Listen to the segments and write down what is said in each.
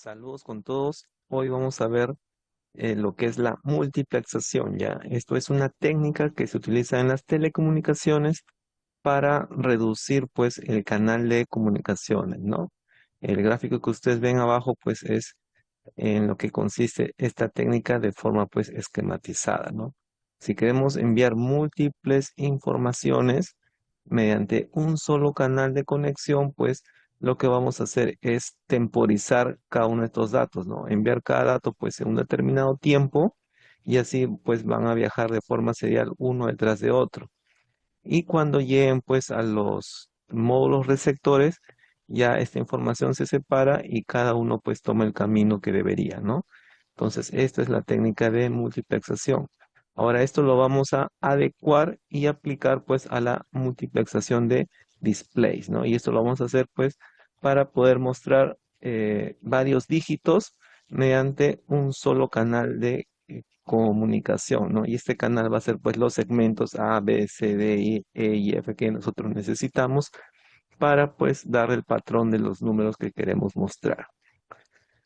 Saludos con todos. Hoy vamos a ver lo que es la multiplexación, ¿ya? Esto es una técnica que se utiliza en las telecomunicaciones para reducir, pues, el canal de comunicaciones, ¿no? El gráfico que ustedes ven abajo, pues, es en lo que consiste esta técnica de forma, pues, esquematizada, ¿no? Si queremos enviar múltiples informaciones mediante un solo canal de conexión, pues, lo que vamos a hacer es temporizar cada uno de estos datos, ¿no? Enviar cada dato pues en un determinado tiempo y así pues van a viajar de forma serial uno detrás de otro. Y cuando lleguen pues a los módulos receptores, ya esta información se separa y cada uno pues toma el camino que debería, ¿no? Entonces, esta es la técnica de multiplexación. Ahora esto lo vamos a adecuar y aplicar pues a la multiplexación de displays, ¿no? Y esto lo vamos a hacer pues para poder mostrar varios dígitos mediante un solo canal de comunicación, ¿no? Y este canal va a ser pues los segmentos A, B, C, D, E y F que nosotros necesitamos para pues dar el patrón de los números que queremos mostrar.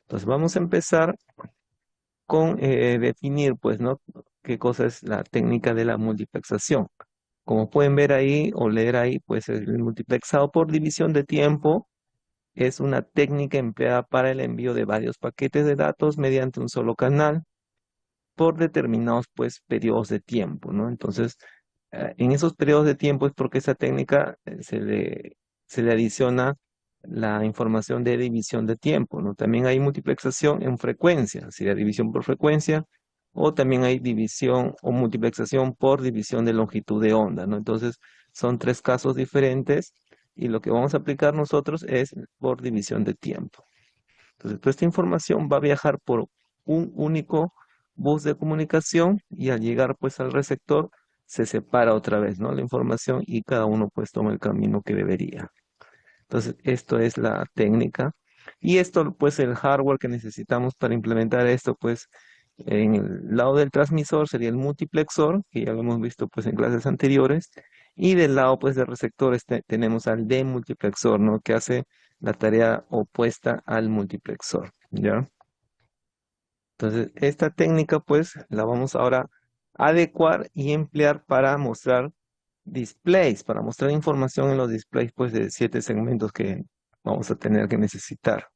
Entonces vamos a empezar con definir pues, ¿no? Qué cosa es la técnica de la multiplexación. Como pueden ver ahí o leer ahí, pues el multiplexado por división de tiempo es una técnica empleada para el envío de varios paquetes de datos mediante un solo canal por determinados pues periodos de tiempo, ¿no? Entonces, en esos periodos de tiempo es porque esa técnica se le adiciona la información de división de tiempo, ¿no? También hay multiplexación en frecuencia, sería división por frecuencia, o también hay división o multiplexación por división de longitud de onda, ¿no? Entonces, son tres casos diferentes y lo que vamos a aplicar nosotros es por división de tiempo. Entonces, toda esta información va a viajar por un único bus de comunicación y al llegar pues al receptor se separa otra vez, ¿no? La información y cada uno pues toma el camino que debería. Entonces, esto es la técnica. Y esto pues el hardware que necesitamos para implementar esto pues en el lado del transmisor sería el multiplexor, que ya lo hemos visto pues en clases anteriores. Y del lado pues del receptor tenemos al demultiplexor, ¿no? Que hace la tarea opuesta al multiplexor, ¿ya? Entonces, esta técnica pues la vamos ahora a adecuar y emplear para mostrar displays, para mostrar información en los displays pues de 7 segmentos que vamos a tener que necesitar.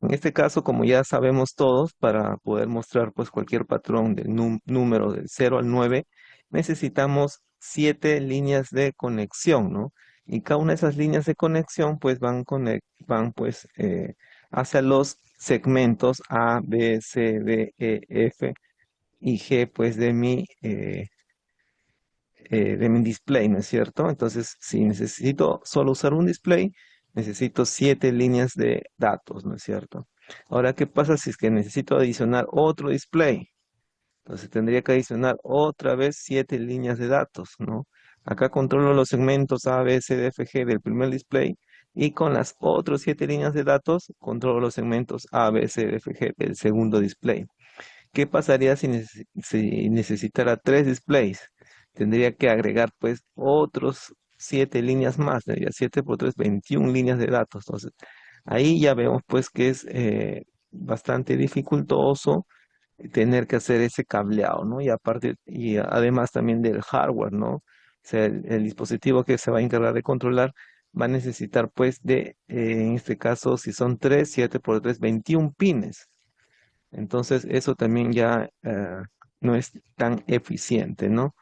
En este caso, como ya sabemos todos, para poder mostrar pues cualquier patrón del número del 0 al 9, necesitamos 7 líneas de conexión, ¿no? Y cada una de esas líneas de conexión pues van pues hacia los segmentos A, B, C, D, E, F y G pues de mi display, ¿no es cierto? Entonces, si necesito solo usar un display, necesito 7 líneas de datos, ¿no es cierto? Ahora, ¿qué pasa si es que necesito adicionar otro display? Entonces tendría que adicionar otra vez 7 líneas de datos, ¿no? Acá controlo los segmentos A, B, C, D, F, G del primer display y con las otras 7 líneas de datos controlo los segmentos A, B, C, D, F, G del segundo display. ¿Qué pasaría si necesitara 3 displays? Tendría que agregar pues otros 7 líneas más, tendría 7 por 3, 21 líneas de datos. Entonces, ahí ya vemos pues que es bastante dificultoso tener que hacer ese cableado, ¿no? Y aparte, y además también del hardware, ¿no? O sea, el dispositivo que se va a encargar de controlar va a necesitar pues en este caso, si son 3, 7 por 3, 21 pines. Entonces, eso también ya no es tan eficiente, ¿no?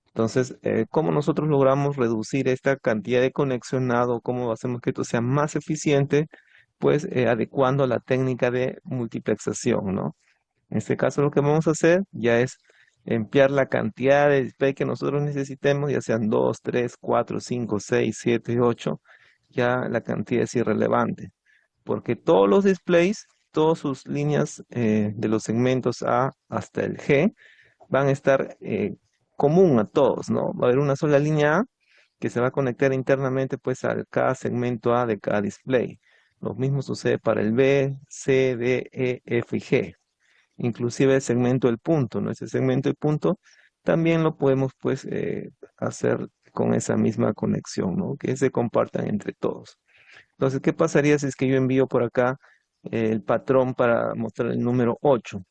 Entonces, ¿cómo nosotros logramos reducir esta cantidad de conexionado? ¿Cómo hacemos que esto sea más eficiente? Pues adecuando la técnica de multiplexación, ¿no? En este caso, lo que vamos a hacer ya es emplear la cantidad de display que nosotros necesitemos, ya sean 2, 3, 4, 5, 6, 7, 8, ya la cantidad es irrelevante porque todos los displays, todas sus líneas de los segmentos A hasta el G van a estar común a todos, ¿no? Va a haber una sola línea A que se va a conectar internamente pues a cada segmento A de cada display. Lo mismo sucede para el B, C, D, E, F y G. Inclusive el segmento del punto, ¿no? Ese segmento del punto también lo podemos pues hacer con esa misma conexión, ¿no? Que se compartan entre todos. Entonces, ¿qué pasaría si es que yo envío por acá el patrón para mostrar el número 8.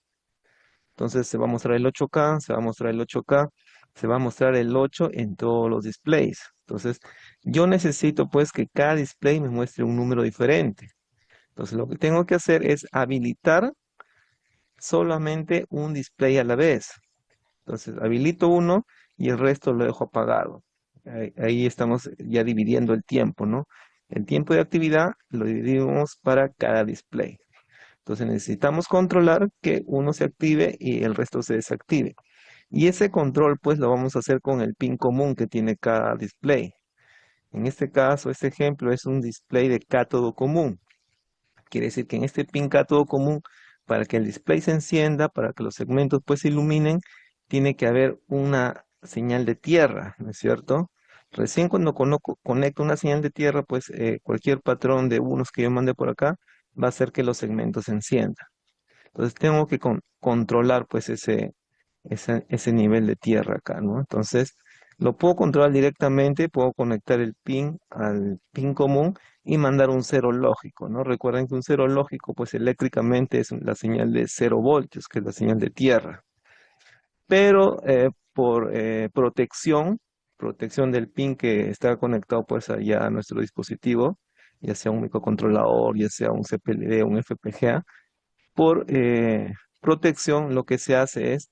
Entonces se va a mostrar el 8K, se va a mostrar el 8K, se va a mostrar el 8 en todos los displays. Entonces yo necesito pues que cada display me muestre un número diferente. Entonces lo que tengo que hacer es habilitar solamente un display a la vez. Entonces habilito uno y el resto lo dejo apagado. Ahí estamos ya dividiendo el tiempo, ¿no? El tiempo de actividad lo dividimos para cada display. Entonces necesitamos controlar que uno se active y el resto se desactive. Y ese control pues lo vamos a hacer con el pin común que tiene cada display. En este caso, este ejemplo es un display de cátodo común. Quiere decir que en este pin cátodo común, para que el display se encienda, para que los segmentos pues se iluminen, tiene que haber una señal de tierra, ¿no es cierto? Recién cuando conecto una señal de tierra, pues cualquier patrón de unos que yo mande por acá va a hacer que los segmentos se enciendan. Entonces tengo que controlar pues ese nivel de tierra acá, ¿no? Entonces lo puedo controlar directamente, puedo conectar el pin al pin común y mandar un cero lógico, ¿no? Recuerden que un cero lógico pues eléctricamente es la señal de 0 voltios, que es la señal de tierra. Pero por protección del pin que está conectado pues allá a nuestro dispositivo, ya sea un microcontrolador, ya sea un CPLD, un FPGA, por protección, lo que se hace es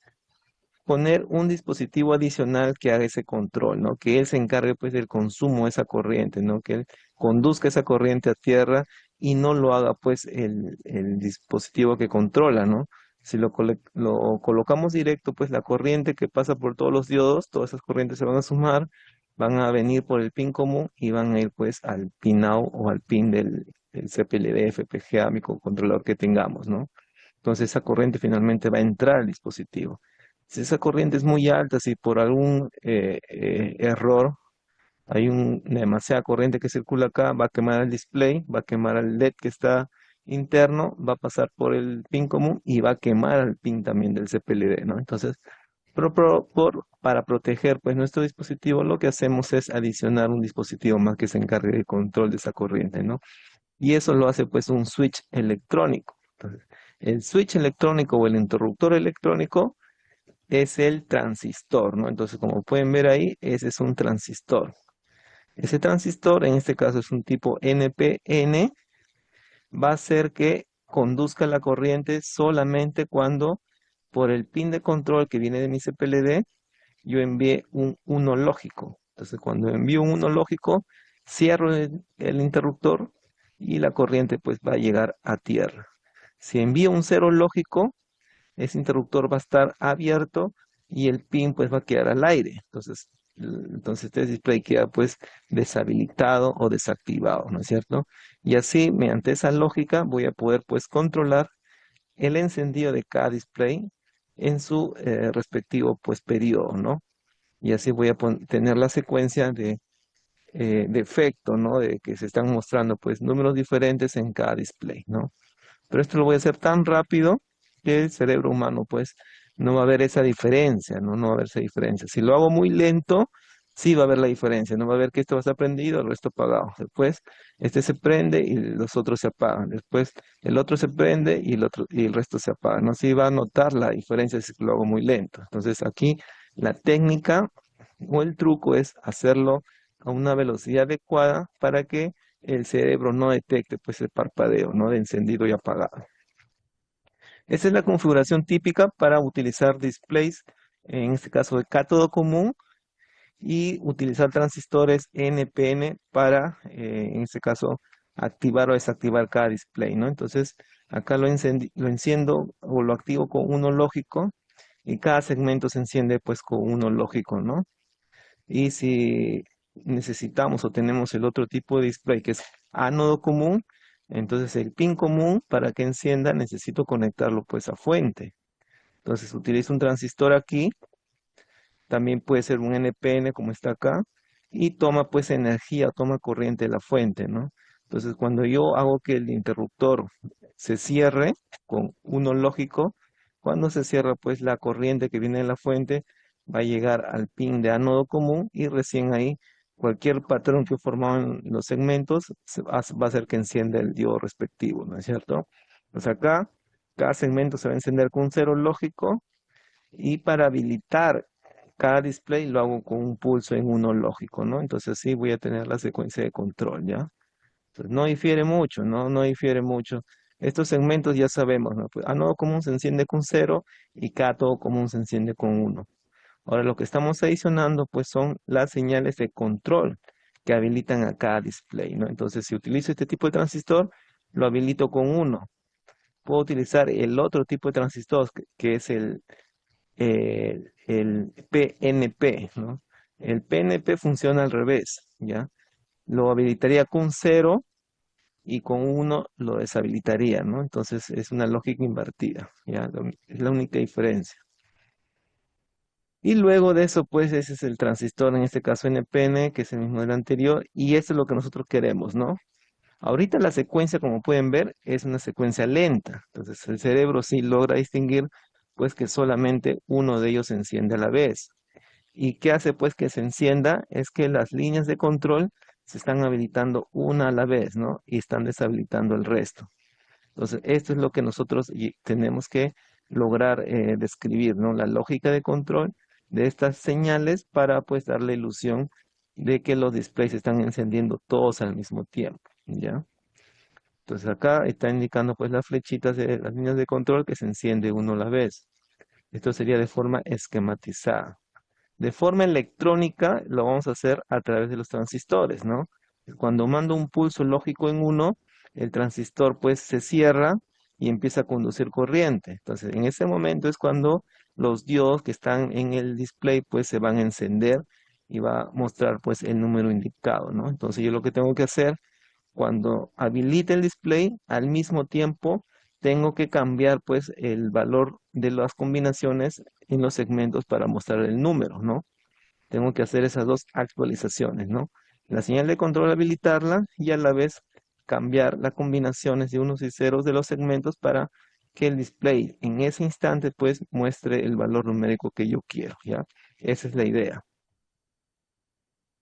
poner un dispositivo adicional que haga ese control, ¿no? Que él se encargue pues del consumo de esa corriente, ¿no? Que él conduzca esa corriente a tierra y no lo haga pues el dispositivo que controla, ¿no? Si lo colocamos directo, pues la corriente que pasa por todos los diodos, todas esas corrientes se van a sumar, van a venir por el pin común y van a ir pues al pin out o al pin del CPLD, FPGA, microcontrolador que tengamos, ¿no? Entonces esa corriente finalmente va a entrar al dispositivo. Si esa corriente es muy alta, si por algún error hay una demasiada corriente que circula acá, va a quemar el display, va a quemar el LED que está interno, va a pasar por el pin común y va a quemar el pin también del CPLD, ¿no? Entonces, para proteger pues nuestro dispositivo, lo que hacemos es adicionar un dispositivo más que se encargue del control de esa corriente, ¿no? Y eso lo hace pues un switch electrónico. Entonces, el switch electrónico o el interruptor electrónico es el transistor, ¿no? Entonces, como pueden ver ahí, ese es un transistor. Ese transistor, en este caso es un tipo NPN, va a hacer que conduzca la corriente solamente cuando por el pin de control que viene de mi CPLD, yo envíe un 1 lógico. Entonces, cuando envío un 1 lógico, cierro el interruptor y la corriente pues va a llegar a tierra. Si envío un 0 lógico, ese interruptor va a estar abierto y el pin pues va a quedar al aire. Entonces este display queda pues deshabilitado o desactivado, ¿no es cierto? Y así, mediante esa lógica, voy a poder pues controlar el encendido de cada display en su respectivo pues periodo, ¿no? Y así voy a tener la secuencia de efecto, ¿no? De que se están mostrando pues números diferentes en cada display, ¿no? Pero esto lo voy a hacer tan rápido que el cerebro humano, pues, no va a ver esa diferencia, ¿no? No va a haber esa diferencia. Si lo hago muy lento, sí va a haber la diferencia, no va a ver que esto va a estar prendido, el resto apagado. Después, este se prende y los otros se apagan. Después, el otro se prende y el resto se apaga, ¿no? Sí va a notar la diferencia si lo hago muy lento. Entonces, aquí la técnica o el truco es hacerlo a una velocidad adecuada para que el cerebro no detecte pues el parpadeo, ¿no? De encendido y apagado. Esa es la configuración típica para utilizar displays, en este caso de cátodo común, y utilizar transistores NPN para, en este caso, activar o desactivar cada display, ¿no? Entonces, acá lo enciendo o lo activo con uno lógico y cada segmento se enciende pues con uno lógico, ¿no? Y si necesitamos o tenemos el otro tipo de display que es ánodo común, entonces el pin común para que encienda necesito conectarlo pues a fuente. Entonces utilizo un transistor aquí, también puede ser un NPN como está acá, y toma pues energía, toma corriente de la fuente, ¿no? Entonces cuando yo hago que el interruptor se cierre con uno lógico, cuando se cierra pues la corriente que viene de la fuente va a llegar al pin de ánodo común y recién ahí cualquier patrón que formaban los segmentos va a hacer que encienda el diodo respectivo, ¿no es cierto? Pues acá, cada segmento se va a encender con un cero lógico y para habilitar cada display lo hago con un pulso en uno lógico, ¿no? Entonces así voy a tener la secuencia de control, ¿ya? Entonces, no difiere mucho, ¿no? No difiere mucho. Estos segmentos ya sabemos, ¿no? Pues anodo común se enciende con cero y cátodo común se enciende con uno. Ahora lo que estamos adicionando pues son las señales de control que habilitan a cada display, ¿no? Entonces si utilizo este tipo de transistor, lo habilito con uno. Puedo utilizar el otro tipo de transistor que es el PNP, ¿no? El PNP funciona al revés, ¿ya? Lo habilitaría con cero y con uno lo deshabilitaría, ¿no? Entonces es una lógica invertida, ¿ya? Es la única diferencia. Y luego de eso, pues ese es el transistor, en este caso NPN, que es el mismo del anterior, y eso es lo que nosotros queremos, ¿no? Ahorita la secuencia, como pueden ver, es una secuencia lenta. Entonces el cerebro sí logra distinguir, pues que solamente uno de ellos se enciende a la vez. ¿Y qué hace, pues, que se encienda? Es que las líneas de control se están habilitando una a la vez, ¿no? Y están deshabilitando el resto. Entonces, esto es lo que nosotros tenemos que lograr describir, ¿no? La lógica de control de estas señales para pues dar la ilusión de que los displays se están encendiendo todos al mismo tiempo, ¿ya? Entonces acá está indicando pues las flechitas de las líneas de control que se enciende uno a la vez. Esto sería de forma esquematizada. De forma electrónica lo vamos a hacer a través de los transistores, ¿no? Cuando mando un pulso lógico en uno, el transistor pues se cierra y empieza a conducir corriente. Entonces, en ese momento es cuando los diodos que están en el display pues se van a encender y va a mostrar pues el número indicado, ¿no? Entonces, yo lo que tengo que hacer cuando habilite el display, al mismo tiempo tengo que cambiar pues el valor de las combinaciones en los segmentos para mostrar el número, ¿no? Tengo que hacer esas dos actualizaciones, ¿no? La señal de control habilitarla y a la vez cambiar las combinaciones de unos y ceros de los segmentos para que el display en ese instante pues muestre el valor numérico que yo quiero, ¿ya? Esa es la idea.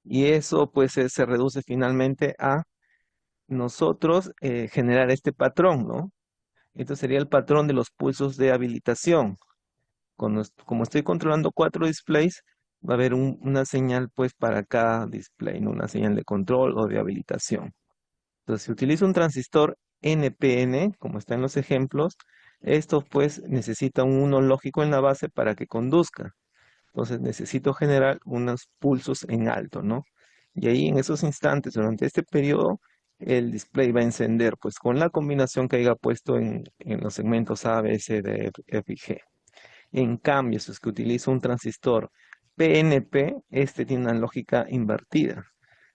Y eso pues se reduce finalmente a nosotros generar este patrón, ¿no? Esto sería el patrón de los pulsos de habilitación. Como estoy controlando 4 displays, va a haber una señal pues para cada display, ¿no? Una señal de control o de habilitación. Entonces, si utilizo un transistor NPN, como está en los ejemplos, esto pues necesita un uno lógico en la base para que conduzca. Entonces necesito generar unos pulsos en alto, ¿no? Y ahí en esos instantes, durante este periodo, el display va a encender, pues con la combinación que haya puesto en los segmentos A, B, C, D, F y G. En cambio, si es que utilizo un transistor PNP, este tiene una lógica invertida.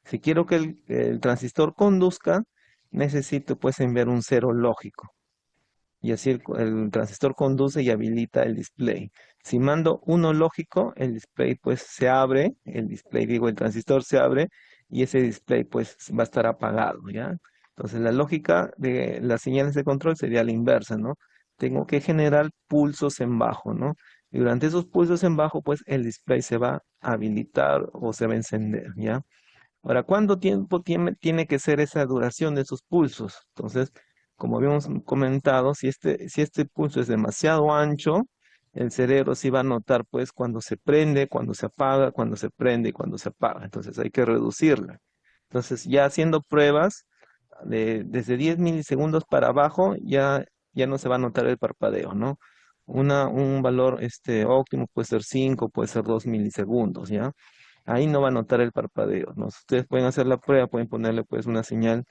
Si quiero que el transistor conduzca, necesito pues enviar un cero lógico y así el transistor conduce y habilita el display. Si mando uno lógico, el display pues se abre, el transistor se abre y ese display pues va a estar apagado, ¿ya? Entonces la lógica de las señales de control sería la inversa, ¿no? Tengo que generar pulsos en bajo, ¿no? Y durante esos pulsos en bajo pues el display se va a habilitar o se va a encender, ¿ya? Ahora, ¿cuánto tiempo tiene que ser esa duración de esos pulsos? Entonces, como habíamos comentado, si este pulso es demasiado ancho, el cerebro sí va a notar pues cuando se prende, cuando se apaga, cuando se prende y cuando se apaga. Entonces hay que reducirla. Entonces, ya haciendo pruebas desde 10 milisegundos para abajo, ya no se va a notar el parpadeo, ¿no? Un valor óptimo puede ser 5, puede ser 2 milisegundos, ¿ya? Ahí no va a notar el parpadeo, ¿no? Ustedes pueden hacer la prueba, pueden ponerle pues una señal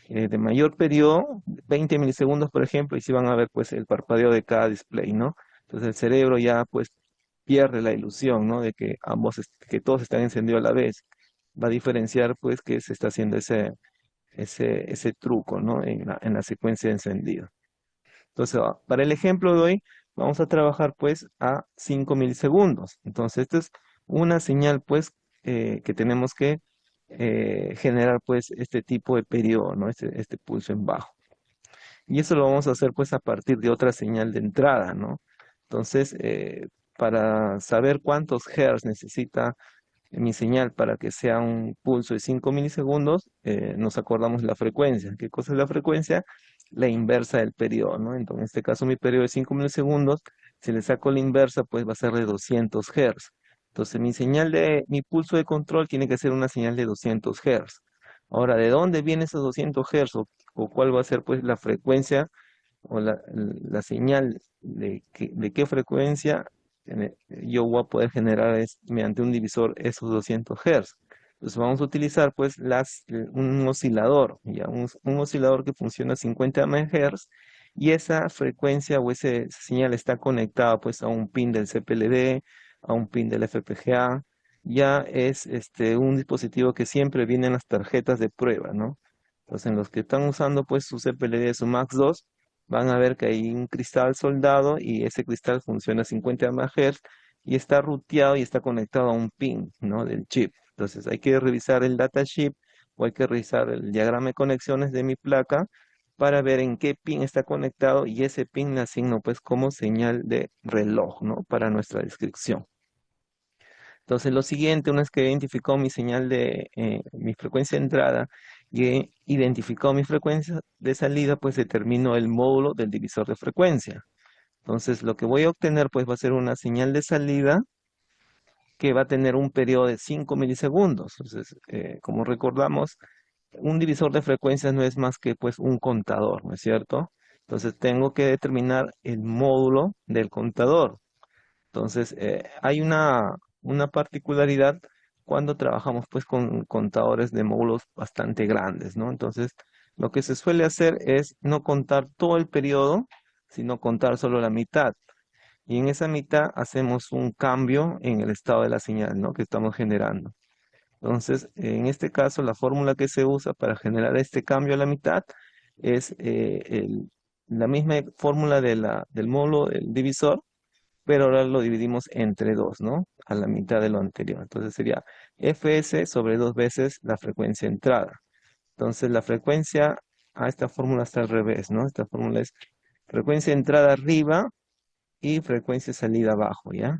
de mayor periodo, 20 milisegundos por ejemplo, y sí van a ver pues el parpadeo de cada display, ¿no? Entonces el cerebro ya pues pierde la ilusión, ¿no? De que que todos están encendidos a la vez. Va a diferenciar pues que se está haciendo ese truco, ¿no? En la secuencia de encendido. Entonces, para el ejemplo de hoy, vamos a trabajar pues a 5 milisegundos. Entonces, esta es una señal pues que tenemos que generar pues este tipo de periodo, ¿no? Este pulso en bajo. Y eso lo vamos a hacer pues a partir de otra señal de entrada, ¿no? Entonces, para saber cuántos hertz necesita mi señal para que sea un pulso de 5 milisegundos, nos acordamos la frecuencia. ¿Qué cosa es la frecuencia? la inversa del periodo, ¿no? Entonces, en este caso mi periodo es 5 milisegundos, si le saco la inversa, pues va a ser de 200 Hz. Entonces, mi pulso de control tiene que ser una señal de 200 Hz. Ahora, ¿de dónde viene esos 200 Hz o cuál va a ser pues la frecuencia o la señal de qué frecuencia yo voy a poder generar mediante un divisor esos 200 Hz? Entonces vamos a utilizar pues un oscilador, ya un oscilador que funciona a 50 MHz y esa frecuencia o esa señal está conectada pues a un pin del CPLD, a un pin del FPGA. Ya es un dispositivo que siempre viene en las tarjetas de prueba, ¿no? Entonces en los que están usando pues su CPLD, su MAX2, van a ver que hay un cristal soldado y ese cristal funciona a 50 MHz y está ruteado y está conectado a un pin, ¿no? Del chip. Entonces hay que revisar el datasheet o hay que revisar el diagrama de conexiones de mi placa para ver en qué pin está conectado y ese pin le asigno pues como señal de reloj, ¿no? Para nuestra descripción. Entonces lo siguiente, una vez que he identificado mi señal mi frecuencia de entrada y he identificado mi frecuencia de salida, pues determino el módulo del divisor de frecuencia. Entonces lo que voy a obtener pues va a ser una señal de salida que va a tener un periodo de 5 milisegundos. Entonces, como recordamos, un divisor de frecuencias no es más que pues un contador, ¿no es cierto? Entonces tengo que determinar el módulo del contador. Entonces, hay una particularidad cuando trabajamos pues con contadores de módulos bastante grandes, ¿no? Entonces, lo que se suele hacer es no contar todo el periodo, sino contar solo la mitad. Y en esa mitad hacemos un cambio en el estado de la señal, ¿no? Que estamos generando. Entonces, en este caso, la fórmula que se usa para generar este cambio a la mitad es la misma fórmula del módulo, del divisor, pero ahora lo dividimos entre dos, ¿no? A la mitad de lo anterior. Entonces sería Fs sobre 2 veces la frecuencia entrada. Entonces la frecuencia, esta fórmula está al revés, ¿no? Esta fórmula es frecuencia entrada arriba y frecuencia salida abajo, ¿ya?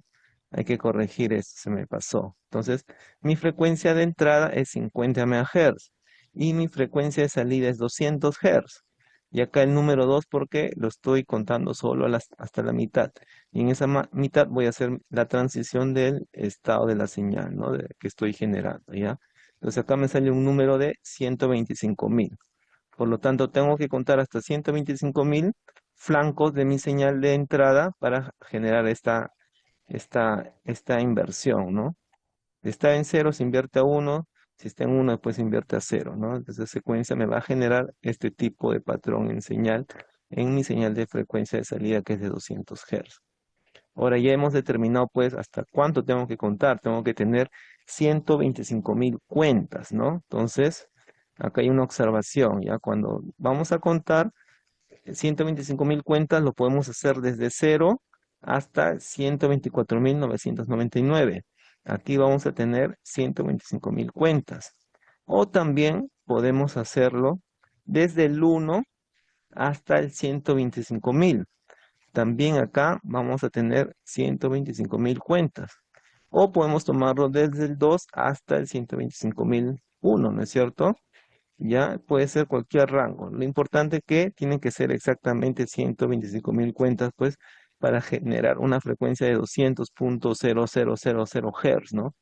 Hay que corregir esto, se me pasó. Entonces, mi frecuencia de entrada es 50 MHz y mi frecuencia de salida es 200 Hz. Y acá el número 2 porque lo estoy contando solo hasta la mitad. Y en esa mitad voy a hacer la transición del estado de la señal, ¿no? Que estoy generando, ¿ya? Entonces acá me sale un número de 125.000. Por lo tanto, tengo que contar hasta 125.000 flancos de mi señal de entrada para generar esta inversión, ¿no? Si está en 0, se invierte a 1, si está en 1, después se invierte a 0, ¿no? Entonces, secuencia me va a generar este tipo de patrón en señal, en mi señal de frecuencia de salida, que es de 200 Hz. Ahora ya hemos determinado, pues, hasta cuánto tengo que contar. Tengo que tener 125.000 cuentas, ¿no? Entonces, acá hay una observación, ¿ya? Cuando vamos a contar 125.000 cuentas, lo podemos hacer desde 0 hasta 124.999. Aquí vamos a tener 125.000 cuentas. O también podemos hacerlo desde el 1 hasta el 125.000. También acá vamos a tener 125.000 cuentas. O podemos tomarlo desde el 2 hasta el 125.001, ¿no es cierto? Ya puede ser cualquier rango. Lo importante es que tienen que ser exactamente 125.000 cuentas, pues, para generar una frecuencia de 200.0000 Hz, ¿no?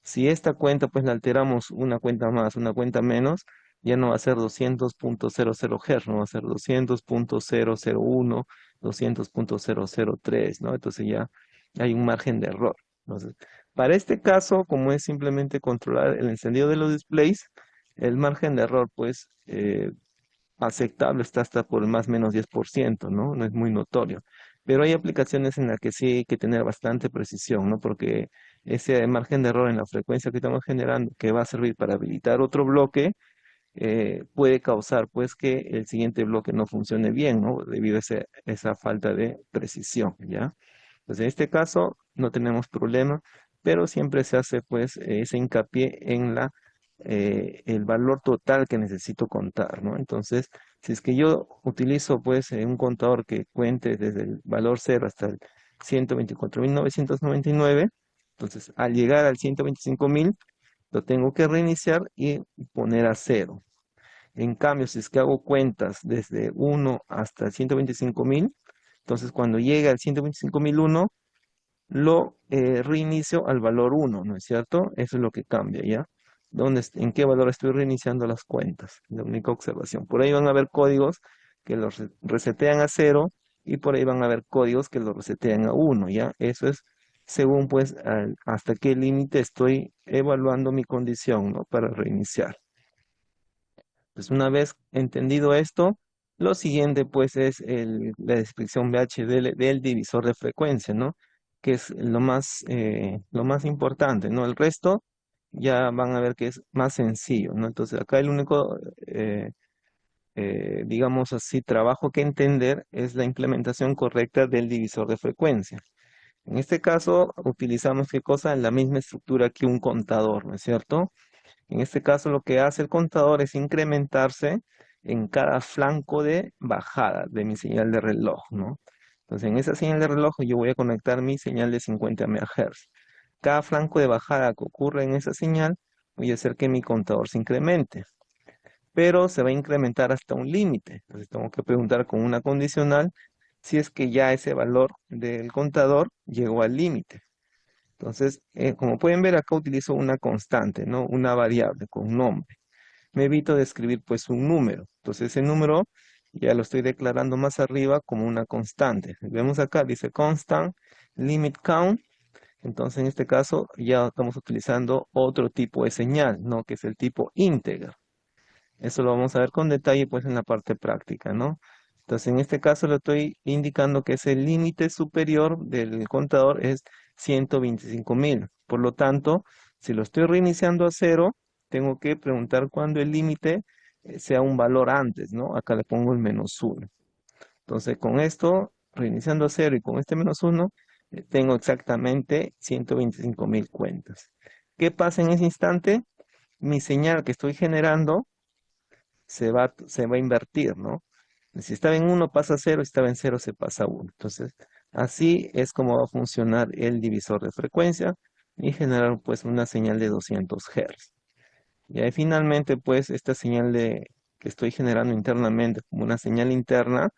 Si esta cuenta, pues, la alteramos una cuenta más, una cuenta menos, ya no va a ser 200.00 Hz, no va a ser 200.001, 200.003, ¿no? Entonces ya hay un margen de error. Entonces, para este caso, como es simplemente controlar el encendido de los displays, el margen de error, pues, aceptable está hasta por el más o menos 10%, ¿no? No es muy notorio. Pero hay aplicaciones en las que sí hay que tener bastante precisión, ¿no? Porque ese margen de error en la frecuencia que estamos generando, que va a servir para habilitar otro bloque, puede causar, pues, que el siguiente bloque no funcione bien, ¿no? Debido a esa falta de precisión, ¿ya? Pues en este caso no tenemos problema, pero siempre se hace, pues, ese hincapié en el valor total que necesito contar, ¿no? Entonces, si es que yo utilizo, pues, un contador que cuente desde el valor 0 hasta el 124.999, entonces, al llegar al 125.000, lo tengo que reiniciar y poner a 0. En cambio, si es que hago cuentas desde 1 hasta 125.000, entonces cuando llegue al 125.001, lo reinicio al valor 1, ¿no es cierto? Eso es lo que cambia, ¿ya? ¿En qué valor estoy reiniciando las cuentas? La única observación. Por ahí van a haber códigos que los resetean a 0 y por ahí van a haber códigos que los resetean a 1, ¿ya? Eso es según, pues, hasta qué límite estoy evaluando mi condición, ¿no? Para reiniciar. Pues una vez entendido esto, lo siguiente pues es la descripción VH del divisor de frecuencia, ¿no? Que es lo más importante, ¿no? El resto ya van a ver que es más sencillo, ¿no? Entonces acá el único, digamos así, trabajo que entender es la implementación correcta del divisor de frecuencia. En este caso utilizamos, ¿qué cosa? La misma estructura que un contador, ¿no es cierto? En este caso, lo que hace el contador es incrementarse en cada flanco de bajada de mi señal de reloj, ¿no? Entonces, en esa señal de reloj yo voy a conectar mi señal de 50 MHz. Cada flanco de bajada que ocurre en esa señal, voy a hacer que mi contador se incremente, pero se va a incrementar hasta un límite. Entonces, tengo que preguntar con una condicional si es que ya ese valor del contador llegó al límite. Entonces, como pueden ver, acá utilizo una constante, ¿no? Una variable con un nombre. Me evito de escribir pues un número. Entonces, ese número ya lo estoy declarando más arriba como una constante. Vemos acá, dice constant limit count. Entonces, en este caso, ya estamos utilizando otro tipo de señal, ¿no? Que es el tipo integer. Eso lo vamos a ver con detalle pues en la parte práctica, ¿no? Entonces en este caso le estoy indicando que el límite superior del contador es 125.000. Por lo tanto, si lo estoy reiniciando a 0, tengo que preguntar cuándo el límite sea un valor antes, ¿no? Acá le pongo el -1. Entonces con esto, reiniciando a 0 y con este -1, tengo exactamente 125.000 cuentas. ¿Qué pasa en ese instante? Mi señal que estoy generando se va a invertir, ¿no? Si estaba en 1 pasa a 0, si estaba en 0 se pasa a 1. Entonces, así es como va a funcionar el divisor de frecuencia y generar pues una señal de 200 Hz. Y ahí finalmente pues esta señal que estoy generando internamente como una señal interna,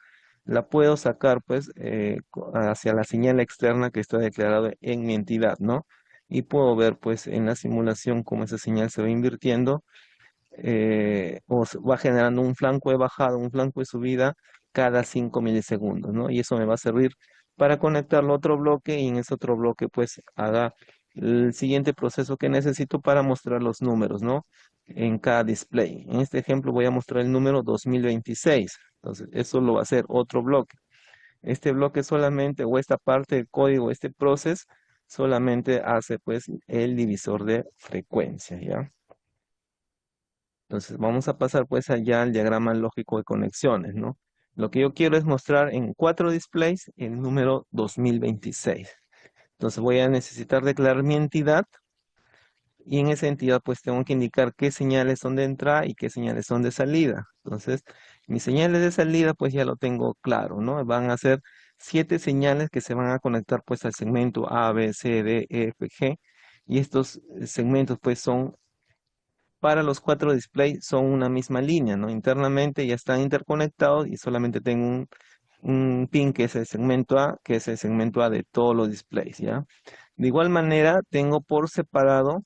la puedo sacar pues hacia la señal externa que está declarada en mi entidad, ¿no? Y puedo ver pues en la simulación cómo esa señal se va invirtiendo va generando un flanco de bajada, un flanco de subida cada 5 milisegundos, ¿no? Y eso me va a servir para conectarlo a otro bloque y en ese otro bloque pues haga el siguiente proceso que necesito para mostrar los números, ¿no? En cada display. En este ejemplo voy a mostrar el número 2026. Entonces, eso lo va a hacer otro bloque. Este bloque solamente, o esta parte del código, este proceso, solamente hace pues el divisor de frecuencia, ¿ya? Entonces vamos a pasar pues allá al diagrama lógico de conexiones, ¿no? Lo que yo quiero es mostrar en 4 displays el número 2026. Entonces voy a necesitar declarar mi entidad y en esa entidad pues tengo que indicar qué señales son de entrada y qué señales son de salida. Entonces mis señales de salida pues ya lo tengo claro, ¿no? Van a ser 7 señales que se van a conectar pues al segmento A, B, C, D, E, F, G. Y estos segmentos pues son para los 4 displays son una misma línea, ¿no? Internamente ya están interconectados y solamente tengo un pin que es el segmento A, que es el segmento A de todos los displays, ¿ya? De igual manera, tengo por separado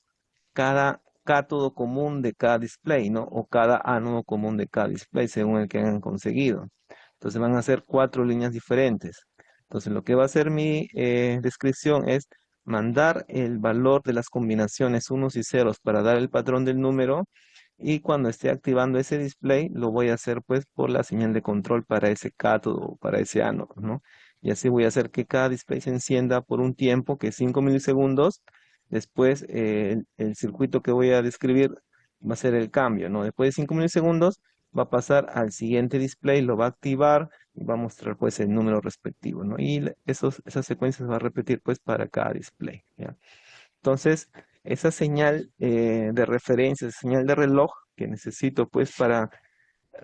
cada cátodo común de cada display, ¿no? O cada ánodo común de cada display, según el que hayan conseguido. Entonces van a ser 4 líneas diferentes. Entonces lo que va a hacer mi descripción es mandar el valor de las combinaciones unos y ceros para dar el patrón del número y cuando esté activando ese display lo voy a hacer pues por la señal de control para ese cátodo o para ese ánodo, ¿no? Y así voy a hacer que cada display se encienda por un tiempo que es 5 milisegundos. Después el circuito que voy a describir va a ser el cambio, ¿no? Después de 5 milisegundos va a pasar al siguiente display, lo va a activar y va a mostrar pues el número respectivo, ¿no? Y esas secuencias va a repetir pues para cada display, ¿ya? Entonces, esa señal de referencia, esa señal de reloj que necesito pues para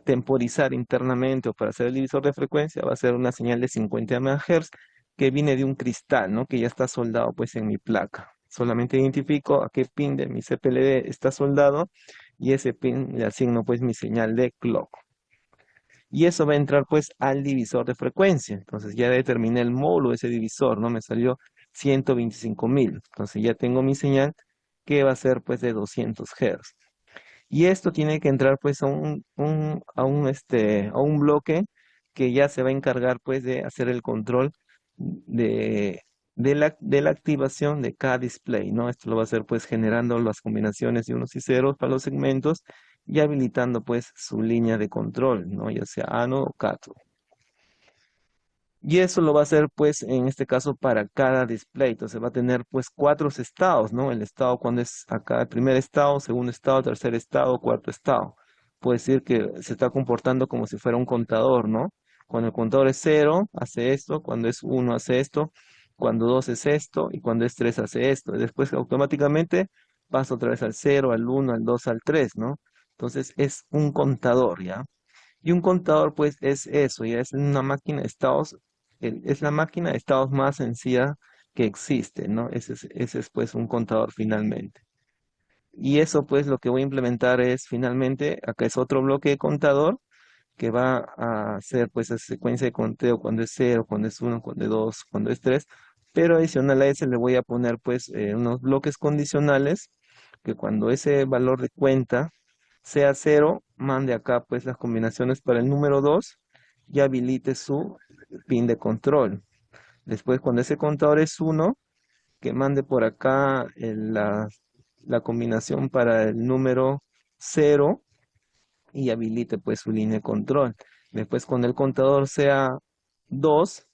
temporizar internamente o para hacer el divisor de frecuencia va a ser una señal de 50 MHz que viene de un cristal, ¿no? Que ya está soldado pues en mi placa. Solamente identifico a qué pin de mi CPLD está soldado y ese pin le asigno pues mi señal de clock. Y eso va a entrar pues al divisor de frecuencia. Entonces ya determiné el módulo de ese divisor, ¿no? Me salió 125.000. Entonces ya tengo mi señal que va a ser pues de 200 Hz. Y esto tiene que entrar pues a un bloque que ya se va a encargar pues de hacer el control de, de la activación de cada display, ¿no? Esto lo va a hacer pues generando las combinaciones de unos y ceros para los segmentos y habilitando pues su línea de control, ¿no? Ya sea ánodo o cátodo. Y eso lo va a hacer, pues, en este caso para cada display. Entonces va a tener, pues, cuatro estados, ¿no? El estado cuando es acá el primer estado, segundo estado, tercer estado, cuarto estado. Puede decir que se está comportando como si fuera un contador, ¿no? Cuando el contador es cero, hace esto. Cuando es uno, hace esto. Cuando dos es esto. Y cuando es tres, hace esto. Y después automáticamente pasa otra vez al cero, al uno, al dos, al tres, ¿no? Entonces es un contador, ¿ya? Y un contador, pues, es eso, ya es una máquina de estados, es la máquina de estados más sencilla que existe, ¿no? Ese es, pues, un contador finalmente. Y eso, pues, lo que voy a implementar es, finalmente, acá es otro bloque de contador que va a hacer, pues, esa secuencia de conteo cuando es cero, cuando es uno, cuando es dos, cuando es tres. Pero adicional a ese le voy a poner, pues, unos bloques condicionales que cuando ese valor de cuenta sea cero, mande acá pues las combinaciones para el número 2 y habilite su pin de control. Después, cuando ese contador es uno, que mande por acá la combinación para el número cero y habilite pues su línea de control. Después, cuando el contador sea 2,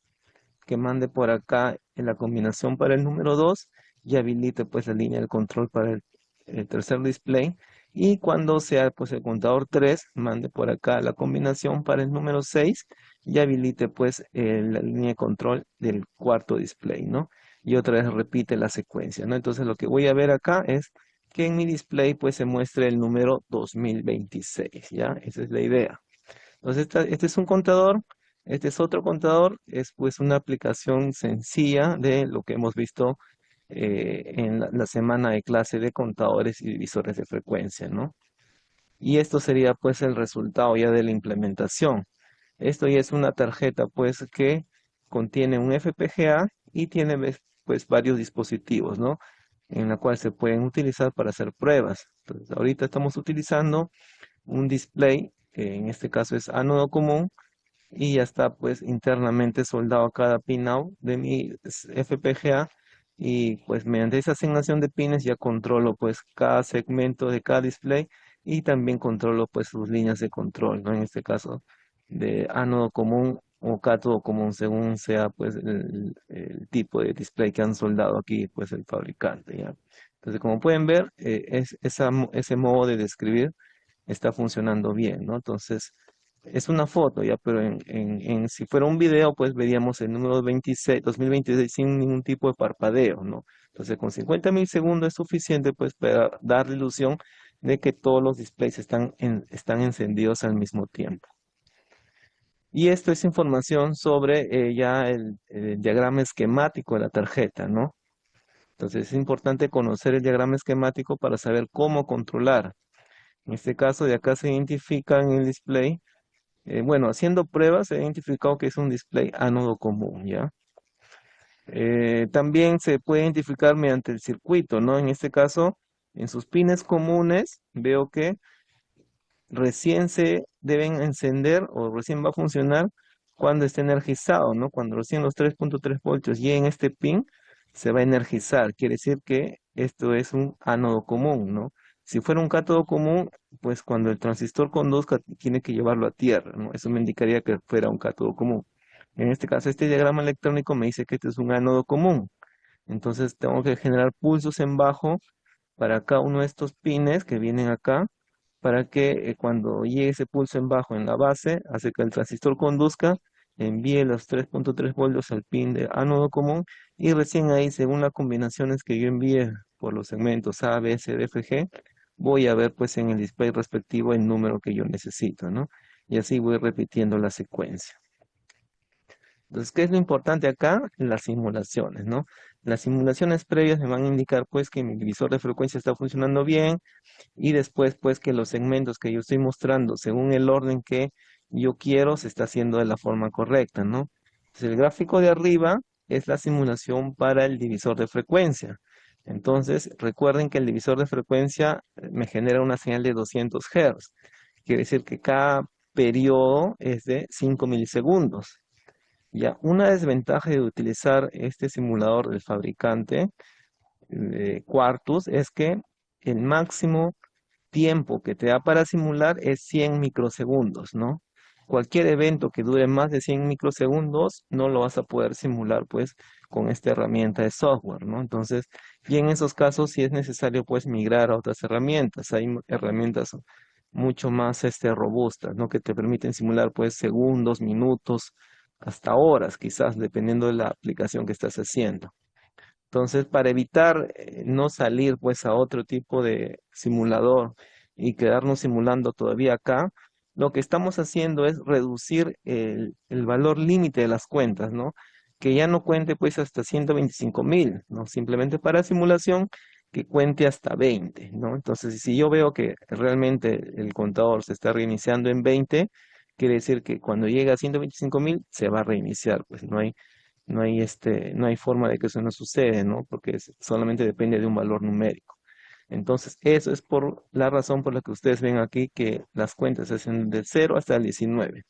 que mande por acá en la combinación para el número 2 y habilite pues la línea de control para el tercer display. Y cuando sea pues el contador 3, mande por acá la combinación para el número 6 y habilite pues la línea de control del cuarto display, ¿no? Y otra vez repite la secuencia, ¿no? Entonces lo que voy a ver acá es que en mi display pues se muestre el número 2026, ¿ya? Esa es la idea. Entonces, este es un contador, este es otro contador, es pues una aplicación sencilla de lo que hemos visto en la semana de clase de contadores y divisores de frecuencia, ¿no? Y esto sería pues el resultado ya de la implementación. Esto ya es una tarjeta pues que contiene un FPGA y tiene pues varios dispositivos, ¿no? En la cual se pueden utilizar para hacer pruebas. Entonces, ahorita estamos utilizando un display, que en este caso es ánodo común, y ya está pues internamente soldado a cada pinout de mi FPGA, y pues mediante esa asignación de pines ya controlo pues cada segmento de cada display y también controlo pues sus líneas de control, ¿no? En este caso de ánodo común o cátodo común según sea pues el tipo de display que han soldado aquí pues el fabricante, ¿ya? Entonces como pueden ver ese modo de describir está funcionando bien, ¿no? Entonces, es una foto ya, pero si fuera un video, pues veríamos el número 26, 2026 sin ningún tipo de parpadeo, ¿no? Entonces, con 50 milisegundos es suficiente, pues, para dar la ilusión de que todos los displays están encendidos al mismo tiempo. Y esto es información sobre ya el diagrama esquemático de la tarjeta, ¿no? Entonces, es importante conocer el diagrama esquemático para saber cómo controlar. En este caso, de acá se identifica en el display. Bueno, haciendo pruebas se ha identificado que es un display ánodo común, ¿ya? También se puede identificar mediante el circuito, ¿no? En este caso, en sus pines comunes, veo que recién se deben encender o recién va a funcionar cuando esté energizado, ¿no? Cuando recién los 3.3 voltios lleguen a este pin, se va a energizar. Quiere decir que esto es un ánodo común, ¿no? Si fuera un cátodo común, pues cuando el transistor conduzca, tiene que llevarlo a tierra, ¿no? Eso me indicaría que fuera un cátodo común. En este caso, este diagrama electrónico me dice que este es un ánodo común. Entonces tengo que generar pulsos en bajo para cada uno de estos pines que vienen acá, para que cuando llegue ese pulso en bajo en la base, hace que el transistor conduzca, envíe los 3.3 voltios al pin de ánodo común, y recién ahí, según las combinaciones que yo envíe por los segmentos A, B, C, D, F, G, voy a ver pues en el display respectivo el número que yo necesito, ¿no? Y así voy repitiendo la secuencia. Entonces, ¿qué es lo importante acá? Las simulaciones, ¿no? las simulaciones previas me van a indicar pues que mi divisor de frecuencia está funcionando bien y después pues que los segmentos que yo estoy mostrando según el orden que yo quiero se está haciendo de la forma correcta, ¿no? Entonces, el gráfico de arriba es la simulación para el divisor de frecuencia. Entonces, recuerden que el divisor de frecuencia me genera una señal de 200 Hz. Quiere decir que cada periodo es de 5 milisegundos. Ya, una desventaja de utilizar este simulador del fabricante Quartus es que el máximo tiempo que te da para simular es 100 microsegundos, ¿no? Cualquier evento que dure más de 100 microsegundos no lo vas a poder simular, pues, con esta herramienta de software, ¿no? Entonces, y en esos casos sí es necesario, pues, migrar a otras herramientas. Hay herramientas mucho más, robustas, ¿no? Que te permiten simular, pues, segundos, minutos, hasta horas, quizás, dependiendo de la aplicación que estás haciendo. Entonces, para evitar no salir pues a otro tipo de simulador y quedarnos simulando todavía acá, lo que estamos haciendo es reducir el valor límite de las cuentas, ¿no? Que ya no cuente pues hasta 125.000, ¿no? Simplemente para simulación que cuente hasta 20, ¿no? Entonces, si yo veo que realmente el contador se está reiniciando en 20, quiere decir que cuando llegue a 125.000 se va a reiniciar, pues no hay forma de que eso no suceda, ¿no? Porque solamente depende de un valor numérico. Entonces, eso es por la razón por la que ustedes ven aquí que las cuentas se hacen del 0 hasta el 19.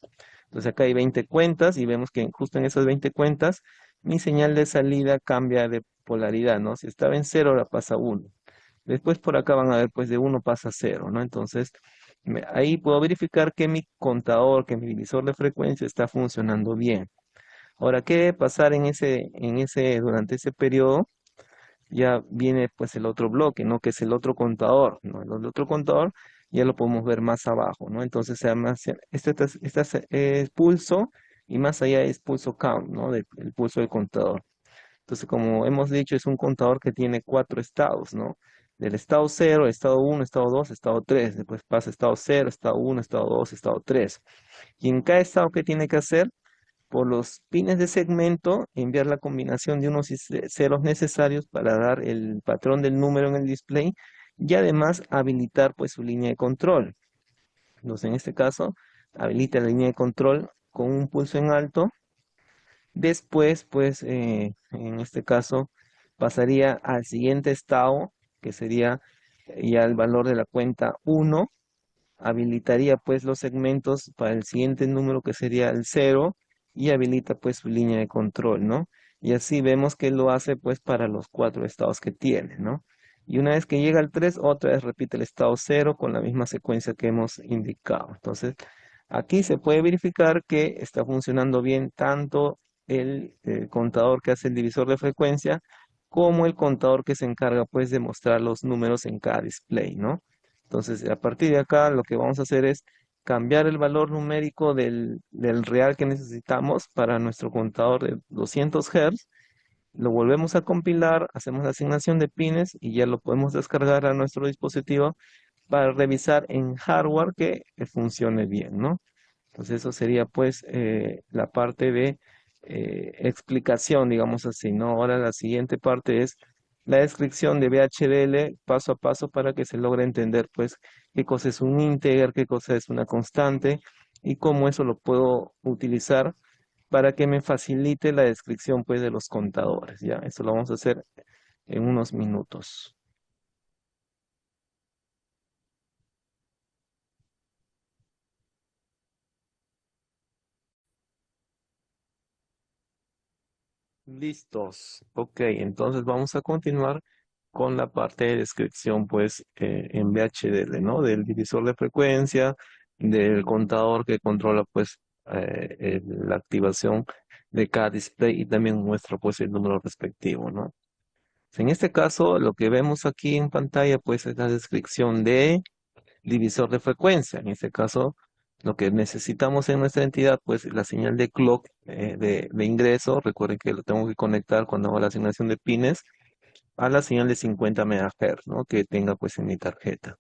Entonces, acá hay 20 cuentas y vemos que justo en esas 20 cuentas, mi señal de salida cambia de polaridad, ¿no? Si estaba en 0, ahora pasa a 1. Después por acá van a ver, pues de 1 pasa a 0, ¿no? Entonces, ahí puedo verificar que mi contador, que mi divisor de frecuencia está funcionando bien. Ahora, ¿qué debe pasar durante ese periodo? Ya viene pues el otro bloque, ¿no? Que es el otro contador, ¿no? El otro contador ya lo podemos ver más abajo, ¿no? Entonces se llama, es pulso y más allá es pulso count, ¿no? El pulso del contador. Entonces, como hemos dicho, es un contador que tiene 4 estados, ¿no? Del estado 0, estado 1, estado 2, estado 3. Después pasa estado 0, estado 1, estado 2, estado 3. Y en cada estado, ¿qué tiene que hacer? Por los pines de segmento, enviar la combinación de unos y ceros necesarios para dar el patrón del número en el display y además habilitar pues su línea de control. Entonces en este caso habilita la línea de control con un pulso en alto. Después pues en este caso pasaría al siguiente estado que sería ya el valor de la cuenta 1. Habilitaría pues los segmentos para el siguiente número que sería el 0 y habilita pues su línea de control, ¿no? Y así vemos que lo hace pues para los 4 estados que tiene, ¿no? Y una vez que llega al 3, otra vez repite el estado 0 con la misma secuencia que hemos indicado. Entonces, aquí se puede verificar que está funcionando bien tanto el contador que hace el divisor de frecuencia como el contador que se encarga pues de mostrar los números en cada display, ¿no? Entonces, a partir de acá, lo que vamos a hacer es cambiar el valor numérico del real que necesitamos para nuestro contador de 200 Hz. Lo volvemos a compilar, hacemos la asignación de pines y ya lo podemos descargar a nuestro dispositivo para revisar en hardware que funcione bien, ¿no? Entonces, eso sería pues la parte de explicación, digamos así, ¿no? Ahora la siguiente parte es la descripción de VHDL paso a paso para que se logre entender pues qué cosa es un integer, qué cosa es una constante y cómo eso lo puedo utilizar para que me facilite la descripción pues de los contadores, ¿ya? Eso lo vamos a hacer en unos minutos. Listos. Ok, entonces vamos a continuar con la parte de descripción, pues, en VHDL, ¿no? Del divisor de frecuencia, del contador que controla, pues, la activación de cada display y también muestra, pues, el número respectivo, ¿no? En este caso, lo que vemos aquí en pantalla, pues, es la descripción de divisor de frecuencia. En este caso, lo que necesitamos en nuestra entidad, pues la señal de clock de ingreso. Recuerden que lo tengo que conectar cuando hago la asignación de pines a la señal de 50 MHz, ¿no? Que tenga pues en mi tarjeta.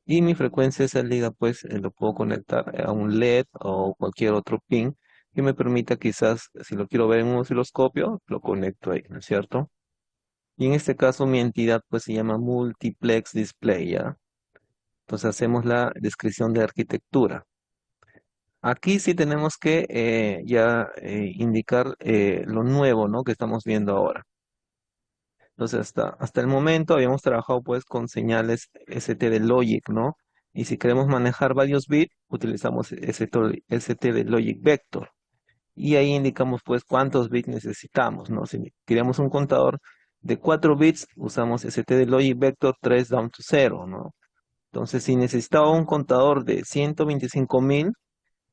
Y mi frecuencia de salida, pues lo puedo conectar a un LED o cualquier otro pin que me permita quizás, si lo quiero ver en un osciloscopio, lo conecto ahí, ¿no es cierto? Y en este caso mi entidad pues se llama Multiplex Display, ¿ya? Entonces hacemos la descripción de arquitectura. Aquí sí tenemos que ya indicar lo nuevo, ¿no? Que estamos viendo ahora. Entonces hasta el momento habíamos trabajado pues con señales ST de Logic, ¿no? Y si queremos manejar varios bits, utilizamos ST de Logic Vector. Y ahí indicamos pues cuántos bits necesitamos, ¿no? Si queremos un contador de 4 bits, usamos ST de Logic Vector 3 down to 0, ¿no? Entonces, si necesitaba un contador de 125.000,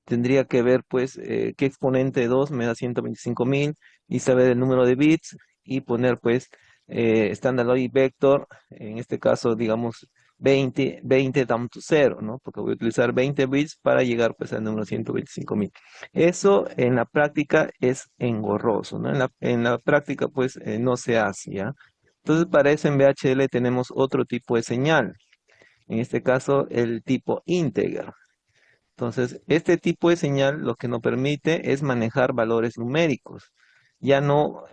tendría que ver pues qué exponente de 2 me da 125.000 y saber el número de bits y poner pues Standard Logic Vector, en este caso digamos 20 down to 0, ¿no? Porque voy a utilizar 20 bits para llegar pues al número 125.000. Eso en la práctica es engorroso, ¿no? En la práctica pues no se hace, ¿ya? Entonces para eso en VHL tenemos otro tipo de señal, en este caso el tipo integer. Entonces, este tipo de señal lo que nos permite es manejar valores numéricos, ya no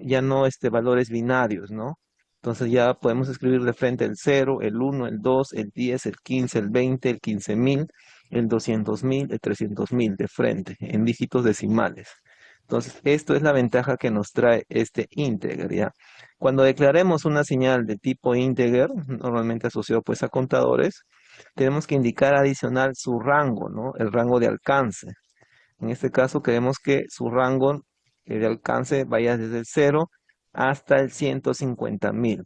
valores binarios, ¿no? Entonces ya podemos escribir de frente el 0, el 1, el 2, el 10, el 15, el 20, el 15.000, el 200.000, el 300.000 de frente, en dígitos decimales. Entonces, esto es la ventaja que nos trae este integer, ¿ya? Cuando declaremos una señal de tipo integer, normalmente asociado pues a contadores, tenemos que indicar adicional su rango, ¿no? El rango de alcance. En este caso queremos que su rango de alcance vaya desde el 0 hasta el 150.000.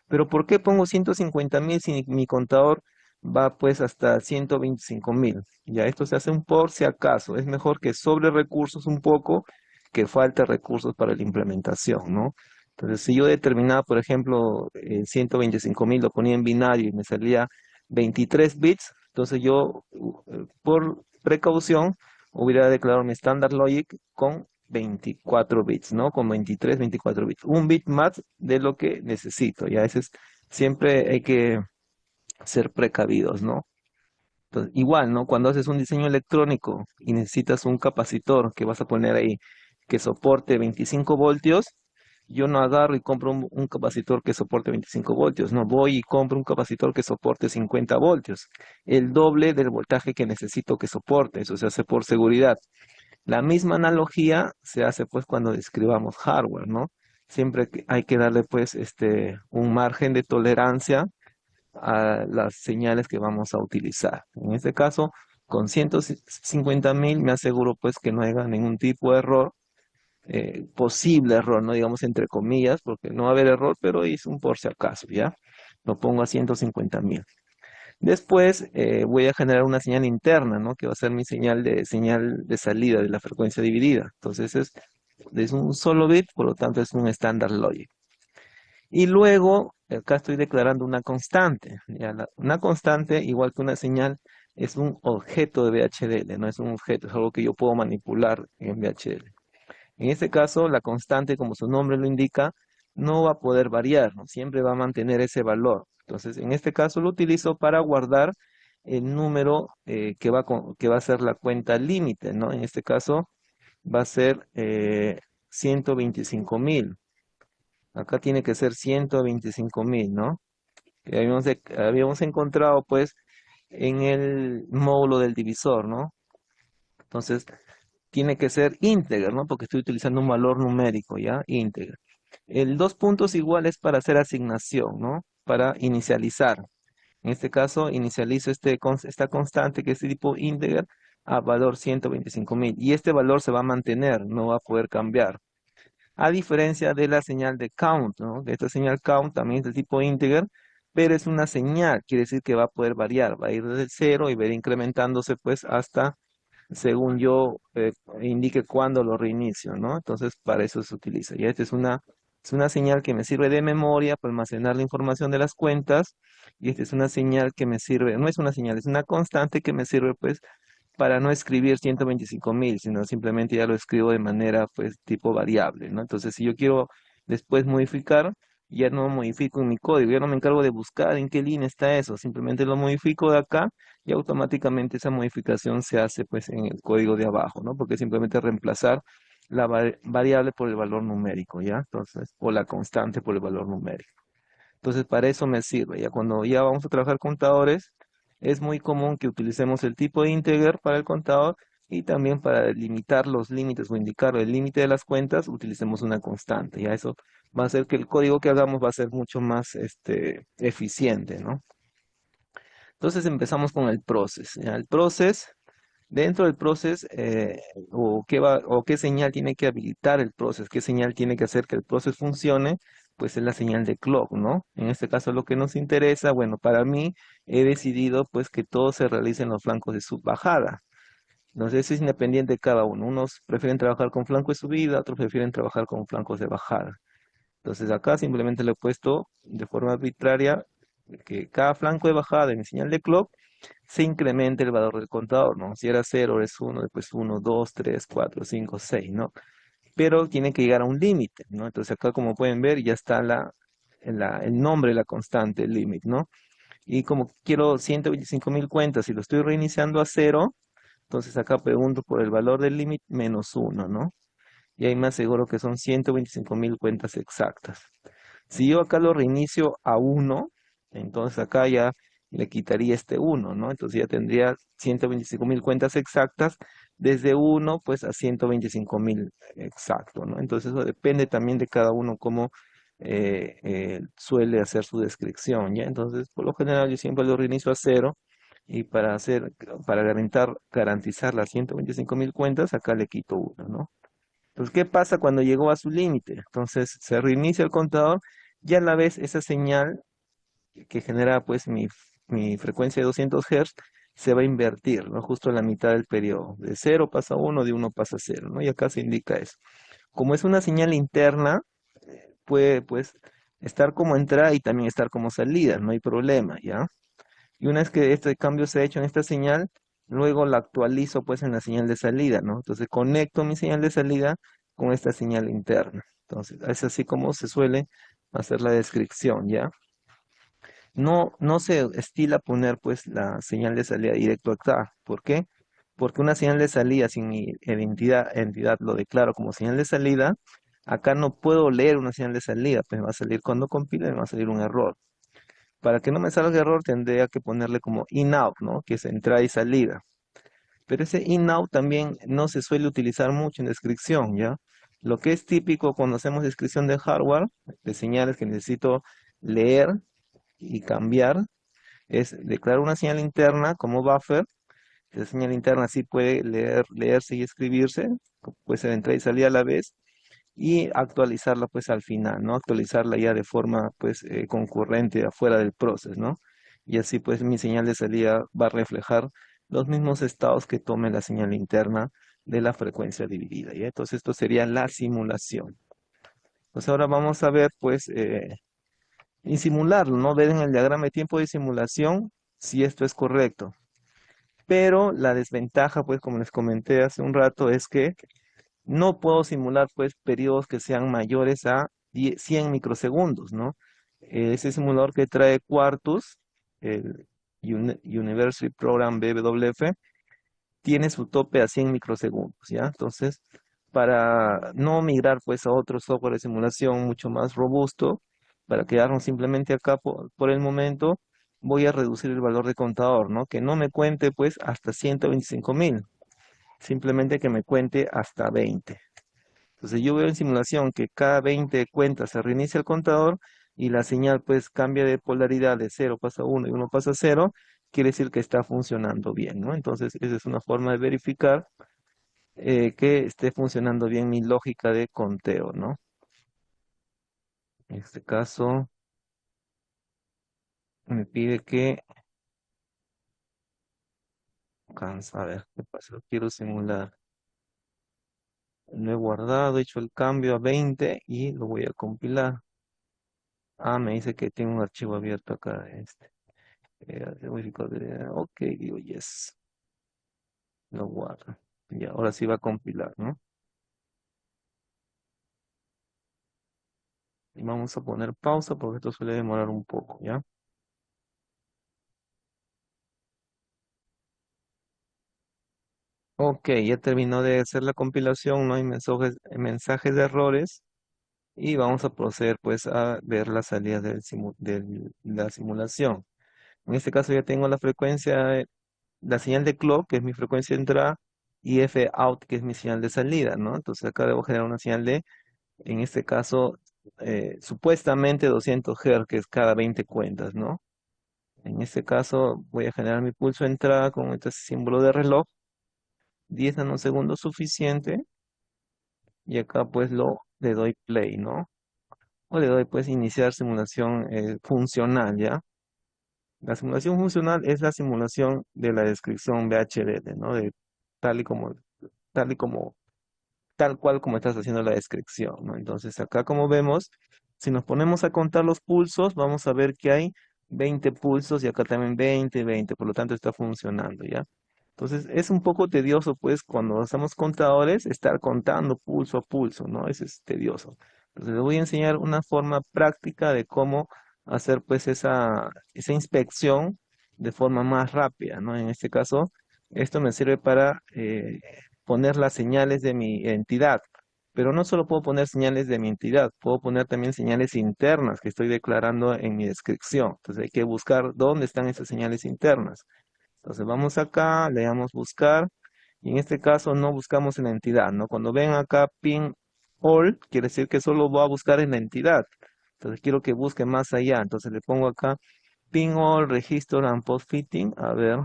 Pero ¿por qué pongo 150.000 si mi contador va pues hasta 125.000? Ya esto se hace un por si acaso. Es mejor que sobre recursos un poco que falte recursos para la implementación, ¿no? Entonces, si yo determinaba, por ejemplo, 125.000, lo ponía en binario y me salía 23 bits, entonces yo, por precaución, hubiera declarado mi Standard Logic con 24 bits, ¿no? Con 23, 24 bits. Un bit más de lo que necesito. Ya ese es, siempre hay que ser precavidos, ¿no? Entonces, igual, ¿no? Cuando haces un diseño electrónico y necesitas un capacitor que vas a poner ahí que soporte 25 voltios, yo no agarro y compro un capacitor que soporte 25 voltios, no voy y compro un capacitor que soporte 50 voltios, el doble del voltaje que necesito que soporte, eso se hace por seguridad. La misma analogía se hace pues cuando describamos hardware, ¿no? Siempre hay que darle pues un margen de tolerancia a las señales que vamos a utilizar. En este caso, con 150.000 me aseguro pues que no haya ningún tipo de error, posible error, no digamos entre comillas, porque no va a haber error, pero es un por si acaso, ¿ya? Lo pongo a 150.000. Después voy a generar una señal interna, ¿no? Que va a ser mi señal de salida de la frecuencia dividida. Entonces es un solo bit, por lo tanto es un standard logic. Y luego, acá estoy declarando una constante. ¿Ya? Una constante, igual que una señal, es un objeto de VHDL, no es un objeto, es algo que yo puedo manipular en VHDL. En este caso, la constante, como su nombre lo indica, no va a poder variar, ¿no? Siempre va a mantener ese valor. Entonces, en este caso lo utilizo para guardar el número que va a ser la cuenta límite, ¿no? En este caso va a ser 125.000. Acá tiene que ser 125.000, ¿no? Que habíamos encontrado, pues, en el módulo del divisor, ¿no? Entonces, tiene que ser íntegro, ¿no? Porque estoy utilizando un valor numérico, ¿ya? Íntegro. El dos puntos iguales para hacer asignación, ¿no? Para inicializar. En este caso, inicializo esta constante que es de tipo íntegro a valor 125.000. Y este valor se va a mantener, no va a poder cambiar. A diferencia de la señal de count, ¿no? De esta señal count también es de tipo integer, pero es una señal, quiere decir que va a poder variar, va a ir desde el 0 y va a ir incrementándose pues hasta según yo indique cuándo lo reinicio, ¿no? Entonces, para eso se utiliza. Y esta es una señal que me sirve de memoria para almacenar la información de las cuentas. Y esta es una señal que me sirve, no es una señal, es una constante que me sirve, pues, para no escribir 125.000, sino simplemente ya lo escribo de manera, pues, tipo variable, ¿no? Entonces, si yo quiero después modificar, ya no modifico en mi código, ya no me encargo de buscar en qué línea está eso, simplemente lo modifico de acá y automáticamente esa modificación se hace pues en el código de abajo, ¿no? Porque simplemente reemplazar la variable por el valor numérico, ¿ya? Entonces, o la constante por el valor numérico. Entonces, para eso me sirve. Ya cuando ya vamos a trabajar contadores, es muy común que utilicemos el tipo de integer para el contador y también para delimitar los límites o indicar el límite de las cuentas, utilicemos una constante. Ya eso va a hacer que el código que hagamos va a ser mucho más eficiente, ¿no? Entonces empezamos con el process. ¿Ya? El process, dentro del process, o qué señal tiene que habilitar el process, qué señal tiene que hacer que el process funcione, pues es la señal de clock, ¿no? En este caso lo que nos interesa, bueno, para mí he decidido pues que todo se realice en los flancos de subbajada. Entonces es independiente de cada uno. Unos prefieren trabajar con flanco de subida, otros prefieren trabajar con flancos de bajada. Entonces acá simplemente le he puesto de forma arbitraria que cada flanco de bajada de mi señal de clock se incremente el valor del contador, ¿no? Si era 0, es 1, después 1, 2, 3, 4, 5, 6, ¿no? Pero tiene que llegar a un límite, ¿no? Entonces acá como pueden ver ya está el nombre de la constante, el límite, ¿no? Y como quiero 125.000 cuentas y lo estoy reiniciando a 0, entonces acá pregunto por el valor del límite menos 1, ¿no? Y ahí me aseguro que son 125.000 cuentas exactas. Si yo acá lo reinicio a 1, entonces acá ya le quitaría este 1, ¿no? Entonces ya tendría 125.000 cuentas exactas, desde 1 pues a 125.000 exacto, ¿no? Entonces eso depende también de cada uno cómo suele hacer su descripción, ¿ya? Entonces por lo general yo siempre lo reinicio a 0 y para garantizar las 125.000 cuentas, acá le quito 1, ¿no? Entonces, ¿qué pasa cuando llegó a su límite? Entonces, se reinicia el contador y a la vez esa señal que genera pues mi frecuencia de 200 Hz se va a invertir, ¿no? Justo en la mitad del periodo. De 0 pasa a 1, de 1 pasa a 0, ¿no? Y acá se indica eso. Como es una señal interna, puede pues estar como entrada y también estar como salida, no hay problema, ¿ya? Y una vez que este cambio se ha hecho en esta señal, luego la actualizo pues en la señal de salida, ¿no? Entonces conecto mi señal de salida con esta señal interna. Entonces, es así como se suele hacer la descripción, ¿ya? No se estila poner pues la señal de salida directo acá. ¿Por qué? Porque una señal de salida sin mi entidad lo declaro como señal de salida, acá no puedo leer una señal de salida, pues me va a salir cuando compile, me va a salir un error. Para que no me salga error tendría que ponerle como in-out, ¿no? Que es entrada y salida. Pero ese in-out también no se suele utilizar mucho en descripción, ¿ya? Lo que es típico cuando hacemos descripción de hardware, de señales que necesito leer y cambiar, es declarar una señal interna como buffer. Esa señal interna sí puede leerse y escribirse, puede ser entrada y salida a la vez, y actualizarla pues al final, ¿no? Actualizarla ya de forma pues concurrente afuera del proceso, ¿no? Y así pues mi señal de salida va a reflejar los mismos estados que tome la señal interna de la frecuencia dividida, ¿ya? Entonces esto sería la simulación. Pues ahora vamos a ver pues y simularlo, ¿no? Ver en el diagrama de tiempo de simulación si esto es correcto. Pero la desventaja pues como les comenté hace un rato es que no puedo simular pues periodos que sean mayores a 100 microsegundos, ¿no? Ese simulador que trae Quartus, el University Program BWF, tiene su tope a 100 microsegundos, ¿ya? Entonces, para no migrar pues a otro software de simulación mucho más robusto, para quedarnos simplemente acá por el momento, voy a reducir el valor de contador, ¿no? Que no me cuente pues hasta 125.000, simplemente que me cuente hasta 20. Entonces yo veo en simulación que cada 20 cuentas se reinicia el contador y la señal pues cambia de polaridad, de 0 pasa a 1 y 1 pasa a 0, quiere decir que está funcionando bien, ¿no? Entonces esa es una forma de verificar que esté funcionando bien mi lógica de conteo, ¿no? En este caso me pide que, a ver, ¿qué pasa? Quiero simular. Lo he guardado, he hecho el cambio a 20 y lo voy a compilar. Ah, me dice que tengo un archivo abierto acá, ok, digo yes, lo guardo. Ya, ahora sí va a compilar, ¿no? Y vamos a poner pausa porque esto suele demorar un poco, ¿ya? Ok, ya terminó de hacer la compilación, no hay mensajes de errores y vamos a proceder pues a ver la salida de la simulación. En este caso ya tengo la frecuencia, la señal de clock, que es mi frecuencia de entrada, y F out, que es mi señal de salida, ¿no? Entonces acá debo generar una señal de, en este caso, supuestamente 200 Hz, que es cada 20 cuentas, ¿no? En este caso voy a generar mi pulso de entrada con este símbolo de reloj, 10 nanosegundos suficiente, y acá pues le doy play, ¿no? O le doy pues iniciar simulación funcional, ¿ya? La simulación funcional es la simulación de la descripción VHDL, ¿no? De tal y como, tal y como, tal cual como estás haciendo la descripción, ¿no? Entonces acá como vemos, si nos ponemos a contar los pulsos, vamos a ver que hay 20 pulsos y acá también 20, 20, por lo tanto está funcionando, ¿ya? Entonces es un poco tedioso, pues, cuando hacemos contadores, estar contando pulso a pulso, ¿no? Eso es tedioso. Entonces les voy a enseñar una forma práctica de cómo hacer, pues, esa inspección de forma más rápida, ¿no? En este caso, esto me sirve para poner las señales de mi entidad. Pero no solo puedo poner señales de mi entidad, puedo poner también señales internas que estoy declarando en mi descripción. Entonces hay que buscar dónde están esas señales internas. Entonces vamos acá, le damos buscar, y en este caso no buscamos en la entidad, ¿no? Cuando ven acá ping all, quiere decir que solo voy a buscar en la entidad. Entonces quiero que busque más allá. Entonces le pongo acá ping all, register and post fitting. A ver,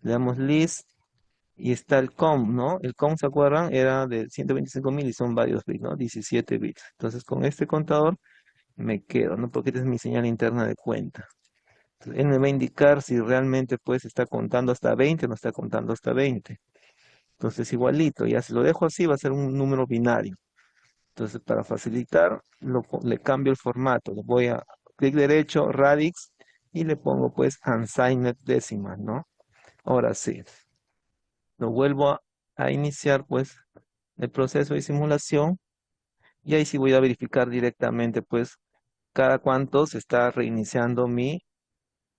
le damos list y está el com, ¿no? El com, ¿se acuerdan? Era de 125.000 y son varios bits, ¿no? 17 bits. Entonces con este contador me quedo, ¿no? Porque esta es mi señal interna de cuenta. Entonces, él me va a indicar si realmente pues está contando hasta 20 o no está contando hasta 20. Entonces igualito, ya si lo dejo así va a ser un número binario. Entonces para facilitar le cambio el formato. Le voy a clic derecho, radix y le pongo pues unsigned decimal, ¿no? Ahora sí, lo vuelvo a iniciar pues el proceso de simulación y ahí sí voy a verificar directamente pues cada cuánto se está reiniciando mi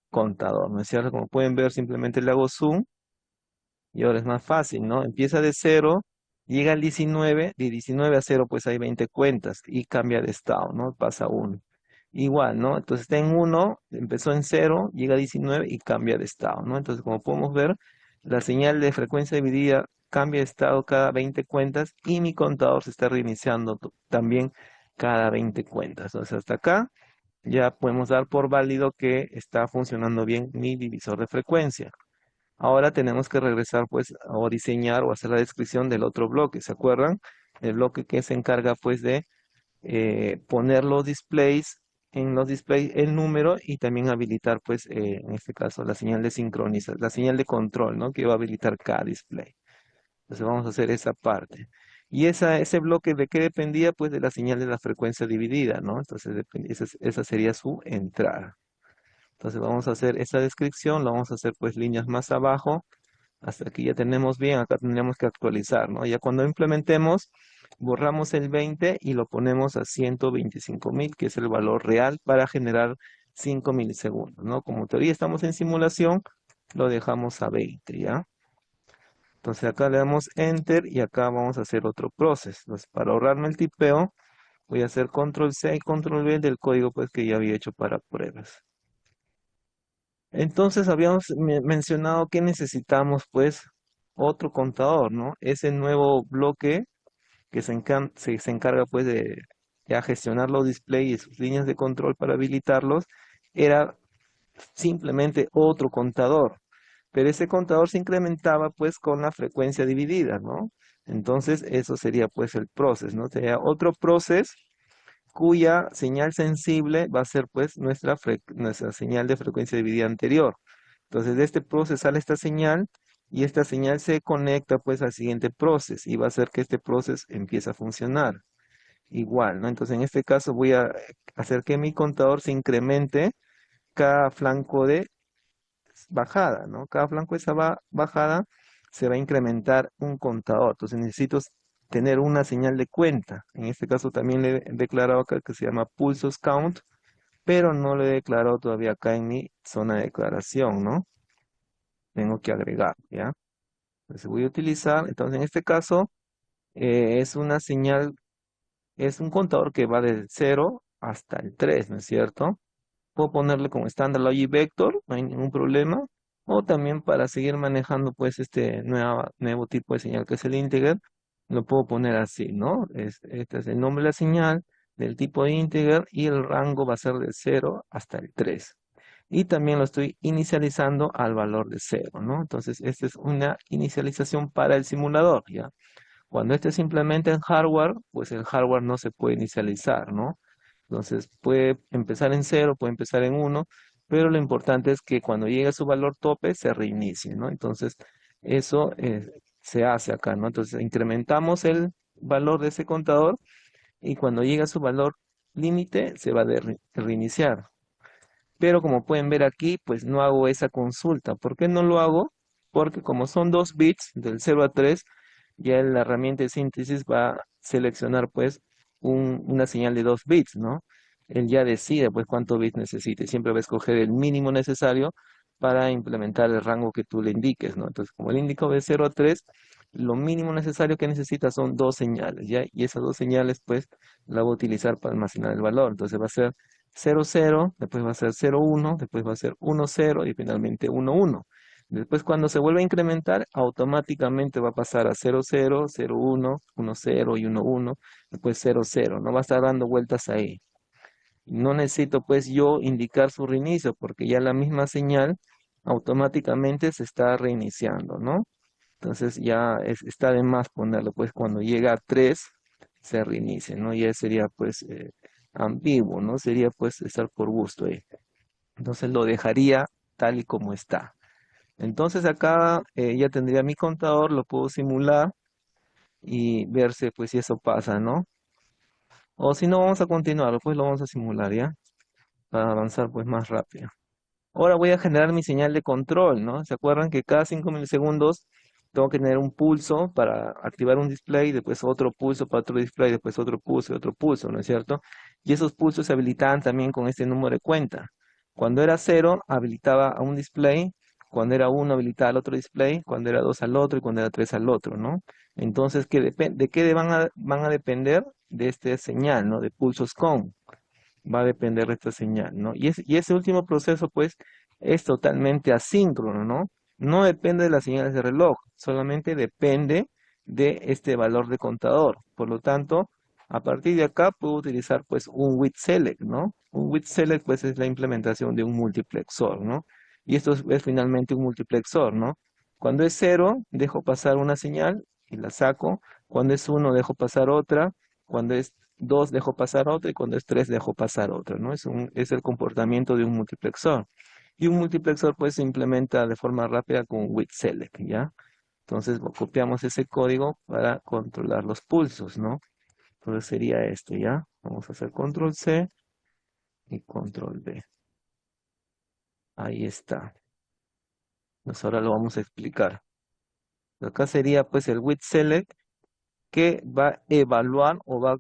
contador, ¿no es cierto? Como pueden ver simplemente le hago zoom. Y ahora es más fácil, ¿no? Empieza de cero, llega al 19, de 19 a cero pues hay 20 cuentas y cambia de estado, ¿no? Pasa a 1. Igual, ¿no? Entonces está en 1, empezó en cero, llega a 19 y cambia de estado, ¿no? Entonces como podemos ver, la señal de frecuencia dividida cambia de estado cada 20 cuentas y mi contador se está reiniciando también cada 20 cuentas. Entonces hasta acá ya podemos dar por válido que está funcionando bien mi divisor de frecuencia. Ahora tenemos que regresar pues o diseñar o hacer la descripción del otro bloque, ¿se acuerdan? El bloque que se encarga pues de poner los displays, en los displays el número y también habilitar pues en este caso la señal de sincronización, la señal de control, ¿no? Que va a habilitar cada display. Entonces vamos a hacer esa parte. Y ese bloque de qué dependía pues de la señal de la frecuencia dividida, ¿no? Entonces esa sería su entrada. Entonces vamos a hacer esa descripción, lo vamos a hacer pues líneas más abajo. Hasta aquí ya tenemos bien, acá tendríamos que actualizar, ¿no? Ya cuando implementemos, borramos el 20 y lo ponemos a 125.000, que es el valor real para generar 5 milisegundos, ¿no? Como todavía estamos en simulación, lo dejamos a 20, ¿ya? Entonces acá le damos Enter y acá vamos a hacer otro proceso. Entonces para ahorrarme el tipeo, voy a hacer Control C y Control V del código pues que ya había hecho para pruebas. Entonces habíamos mencionado que necesitamos pues otro contador, ¿no? Ese nuevo bloque que se encarga pues de ya gestionar los displays y sus líneas de control para habilitarlos, era simplemente otro contador. Pero ese contador se incrementaba pues con la frecuencia dividida, ¿no? Entonces eso sería pues el proceso, ¿no? Sería otro proceso cuya señal sensible va a ser pues nuestra señal de frecuencia dividida anterior. Entonces de este proceso sale esta señal y esta señal se conecta pues al siguiente proceso y va a hacer que este proceso empiece a funcionar igual, ¿no? Entonces en este caso voy a hacer que mi contador se incremente cada flanco de bajada, ¿no? Cada flanco de esa bajada se va a incrementar un contador. Entonces necesito tener una señal de cuenta. En este caso también le he declarado acá que se llama pulsos count, pero no lo he declarado todavía acá en mi zona de declaración, ¿no? Tengo que agregar, ¿ya? Entonces voy a utilizar, entonces en este caso es una señal, es un contador que va del 0 hasta el 3, ¿no es cierto? Puedo ponerle como estándar Logic Vector, no hay ningún problema. O también para seguir manejando pues este nuevo tipo de señal que es el integer, lo puedo poner así, ¿no? Este es el nombre de la señal, del tipo de integer y el rango va a ser de 0 hasta el 3. Y también lo estoy inicializando al valor de 0, ¿no? Entonces, esta es una inicialización para el simulador, ¿ya? Cuando este simplemente en hardware, pues el hardware no se puede inicializar, ¿no? Entonces puede empezar en 0, puede empezar en 1, pero lo importante es que cuando llegue a su valor tope se reinicie, ¿no? Entonces eso se hace acá, ¿no? Entonces incrementamos el valor de ese contador y cuando llegue a su valor límite se va a reiniciar. Pero como pueden ver aquí, pues no hago esa consulta. ¿Por qué no lo hago? Porque como son 2 bits del 0 a 3, ya la herramienta de síntesis va a seleccionar pues una señal de 2 bits, ¿no? Él ya decide pues cuántos bits necesite. Siempre va a escoger el mínimo necesario para implementar el rango que tú le indiques, ¿no? Entonces, como le indico de 0 a 3, lo mínimo necesario que necesita son 2 señales, ¿ya? Y esas 2 señales pues la voy a utilizar para almacenar el valor. Entonces va a ser 0, 0, después va a ser 0, 1, después va a ser 1, 0 y finalmente 1, 1. Después cuando se vuelve a incrementar, automáticamente va a pasar a 0, 0, 0, 1, 1, 0 y 1, 1, después 0, 0. No va a estar dando vueltas ahí. No necesito pues yo indicar su reinicio porque ya la misma señal automáticamente se está reiniciando, ¿no? Entonces ya está de más ponerlo, pues cuando llega a 3 se reinicia, ¿no? Ya sería pues ambiguo, ¿no? Sería pues estar por gusto ahí. Entonces lo dejaría tal y como está. Entonces acá ya tendría mi contador, lo puedo simular y verse pues si eso pasa, ¿no? O si no, vamos a continuar, pues lo vamos a simular, ¿ya? Para avanzar pues más rápido. Ahora voy a generar mi señal de control, ¿no? ¿Se acuerdan que cada 5 milisegundos tengo que tener un pulso para activar un display, después otro pulso para otro display, después otro pulso y otro pulso, ¿no es cierto? Y esos pulsos se habilitaban también con este número de cuenta. Cuando era 0, habilitaba a un display, cuando era 1, habilitaba al otro display, cuando era 2 al otro y cuando era 3 al otro, ¿no? Entonces, ¿de qué van a depender? De esta señal, ¿no? De pulsos con va a depender de esta señal, ¿no? Y ese último proceso, pues, es totalmente asíncrono, ¿no? No depende de las señales de reloj, solamente depende de este valor de contador. Por lo tanto, a partir de acá puedo utilizar, pues, un with select, ¿no? Un with select, pues, es la implementación de un multiplexor, ¿no? Y esto es finalmente un multiplexor, ¿no? Cuando es 0, dejo pasar una señal y la saco. Cuando es 1, dejo pasar otra. Cuando es 2 dejo pasar otra y cuando es 3 dejo pasar otra, ¿no? Es el comportamiento de un multiplexor. Y un multiplexor pues se implementa de forma rápida con with select, ¿ya? Entonces copiamos ese código para controlar los pulsos, ¿no? Entonces sería este, ¿ya? Vamos a hacer control C y control V. Ahí está. Entonces ahora lo vamos a explicar. Acá sería pues el with select que va a evaluar o va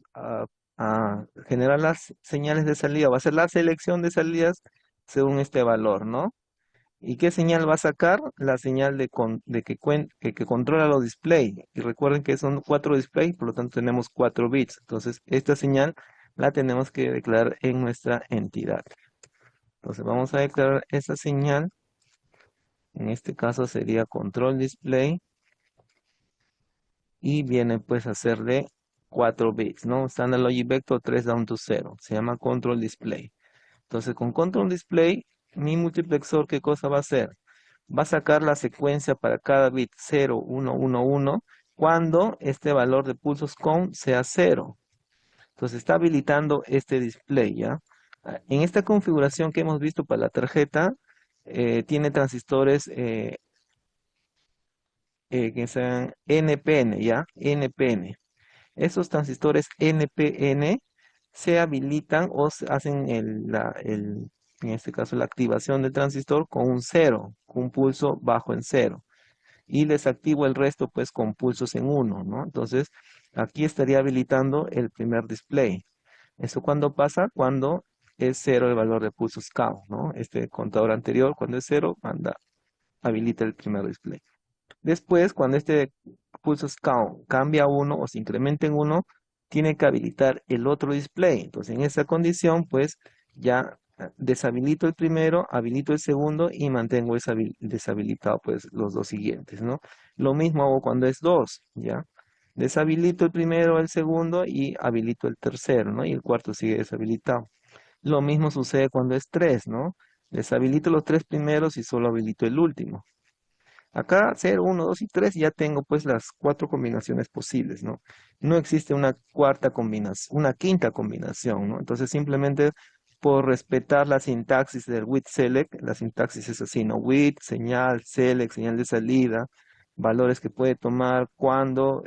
a generar las señales de salida, va a hacer la selección de salidas según este valor, ¿no? ¿Y qué señal va a sacar? La señal que controla los displays. Y recuerden que son 4 displays, por lo tanto tenemos 4 bits. Entonces, esta señal la tenemos que declarar en nuestra entidad. Entonces, vamos a declarar esa señal. En este caso sería control display. Y viene pues a ser de 4 bits, ¿no? Standard Logic Vector 3 down to 0. Se llama Control Display. Entonces con Control Display, mi multiplexor, ¿qué cosa va a hacer? Va a sacar la secuencia para cada bit 0, 1, 1, 1, cuando este valor de pulsos con sea 0. Entonces está habilitando este display, ¿ya? En esta configuración que hemos visto para la tarjeta, tiene transistores que sean NPN, ¿ya? NPN. Esos transistores NPN se habilitan o hacen en este caso la activación del transistor con un 0, con un pulso bajo en 0. Y desactivo el resto pues con pulsos en 1, ¿no? Entonces aquí estaría habilitando el primer display. ¿Eso cuando pasa? Cuando es 0 el valor de pulsos count, ¿no? Este contador anterior cuando es 0 habilita el primer display. Después, cuando este pulso count cambia a 1 o se incrementa en 1, tiene que habilitar el otro display. Entonces, en esa condición, pues ya deshabilito el primero, habilito el segundo y mantengo deshabilitado pues los dos siguientes, ¿no? Lo mismo hago cuando es 2, ¿ya? Deshabilito el primero, el segundo y habilito el tercero, ¿no? Y el cuarto sigue deshabilitado. Lo mismo sucede cuando es 3, ¿no? Deshabilito los tres primeros y solo habilito el último. Acá 0, 1, 2 y 3 ya tengo pues las cuatro combinaciones posibles, ¿no? No existe una cuarta combinación, una quinta combinación, ¿no? Entonces simplemente por respetar la sintaxis del with select, la sintaxis es así, ¿no? With, señal, select, señal de salida, valores que puede tomar cuando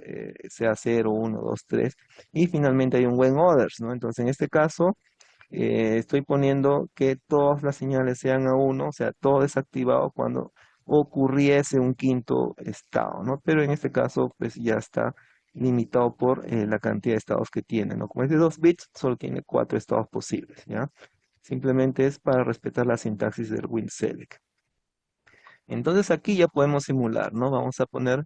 sea 0, 1, 2, 3 y finalmente hay un when others, ¿no? Entonces en este caso estoy poniendo que todas las señales sean a 1, o sea, todo desactivado cuando ocurriese un quinto estado, ¿no? Pero en este caso, pues ya está limitado por la cantidad de estados que tiene, ¿no? Como es de 2 bits, solo tiene 4 estados posibles, ¿ya? Simplemente es para respetar la sintaxis del WinSelect. Entonces aquí ya podemos simular, ¿no? Vamos a poner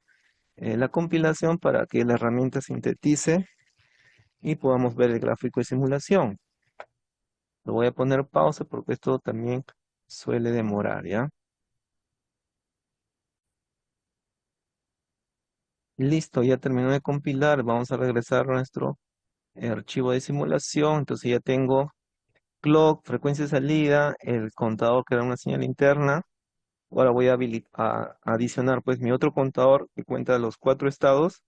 la compilación para que la herramienta sintetice y podamos ver el gráfico de simulación. Lo voy a poner pausa porque esto también suele demorar, ¿ya? Listo, ya terminó de compilar. Vamos a regresar a nuestro archivo de simulación. Entonces ya tengo clock, frecuencia de salida, el contador que era una señal interna. Ahora voy a adicionar pues mi otro contador que cuenta los 4 estados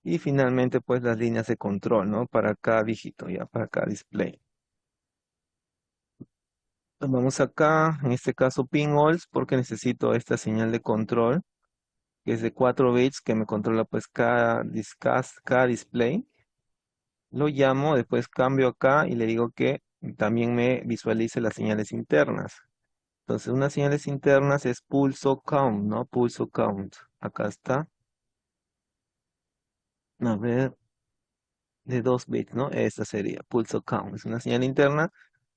y finalmente pues las líneas de control, ¿no? Para cada dígito, ya, para cada display. Vamos acá, en este caso pin-alls, porque necesito esta señal de control, que es de 4 bits, que me controla pues cada display. Lo llamo, después cambio acá y le digo que también me visualice las señales internas. Entonces, unas señales internas es pulso count, ¿no? Pulso count. Acá está. A ver, de 2 bits, ¿no? Esta sería pulso count. Es una señal interna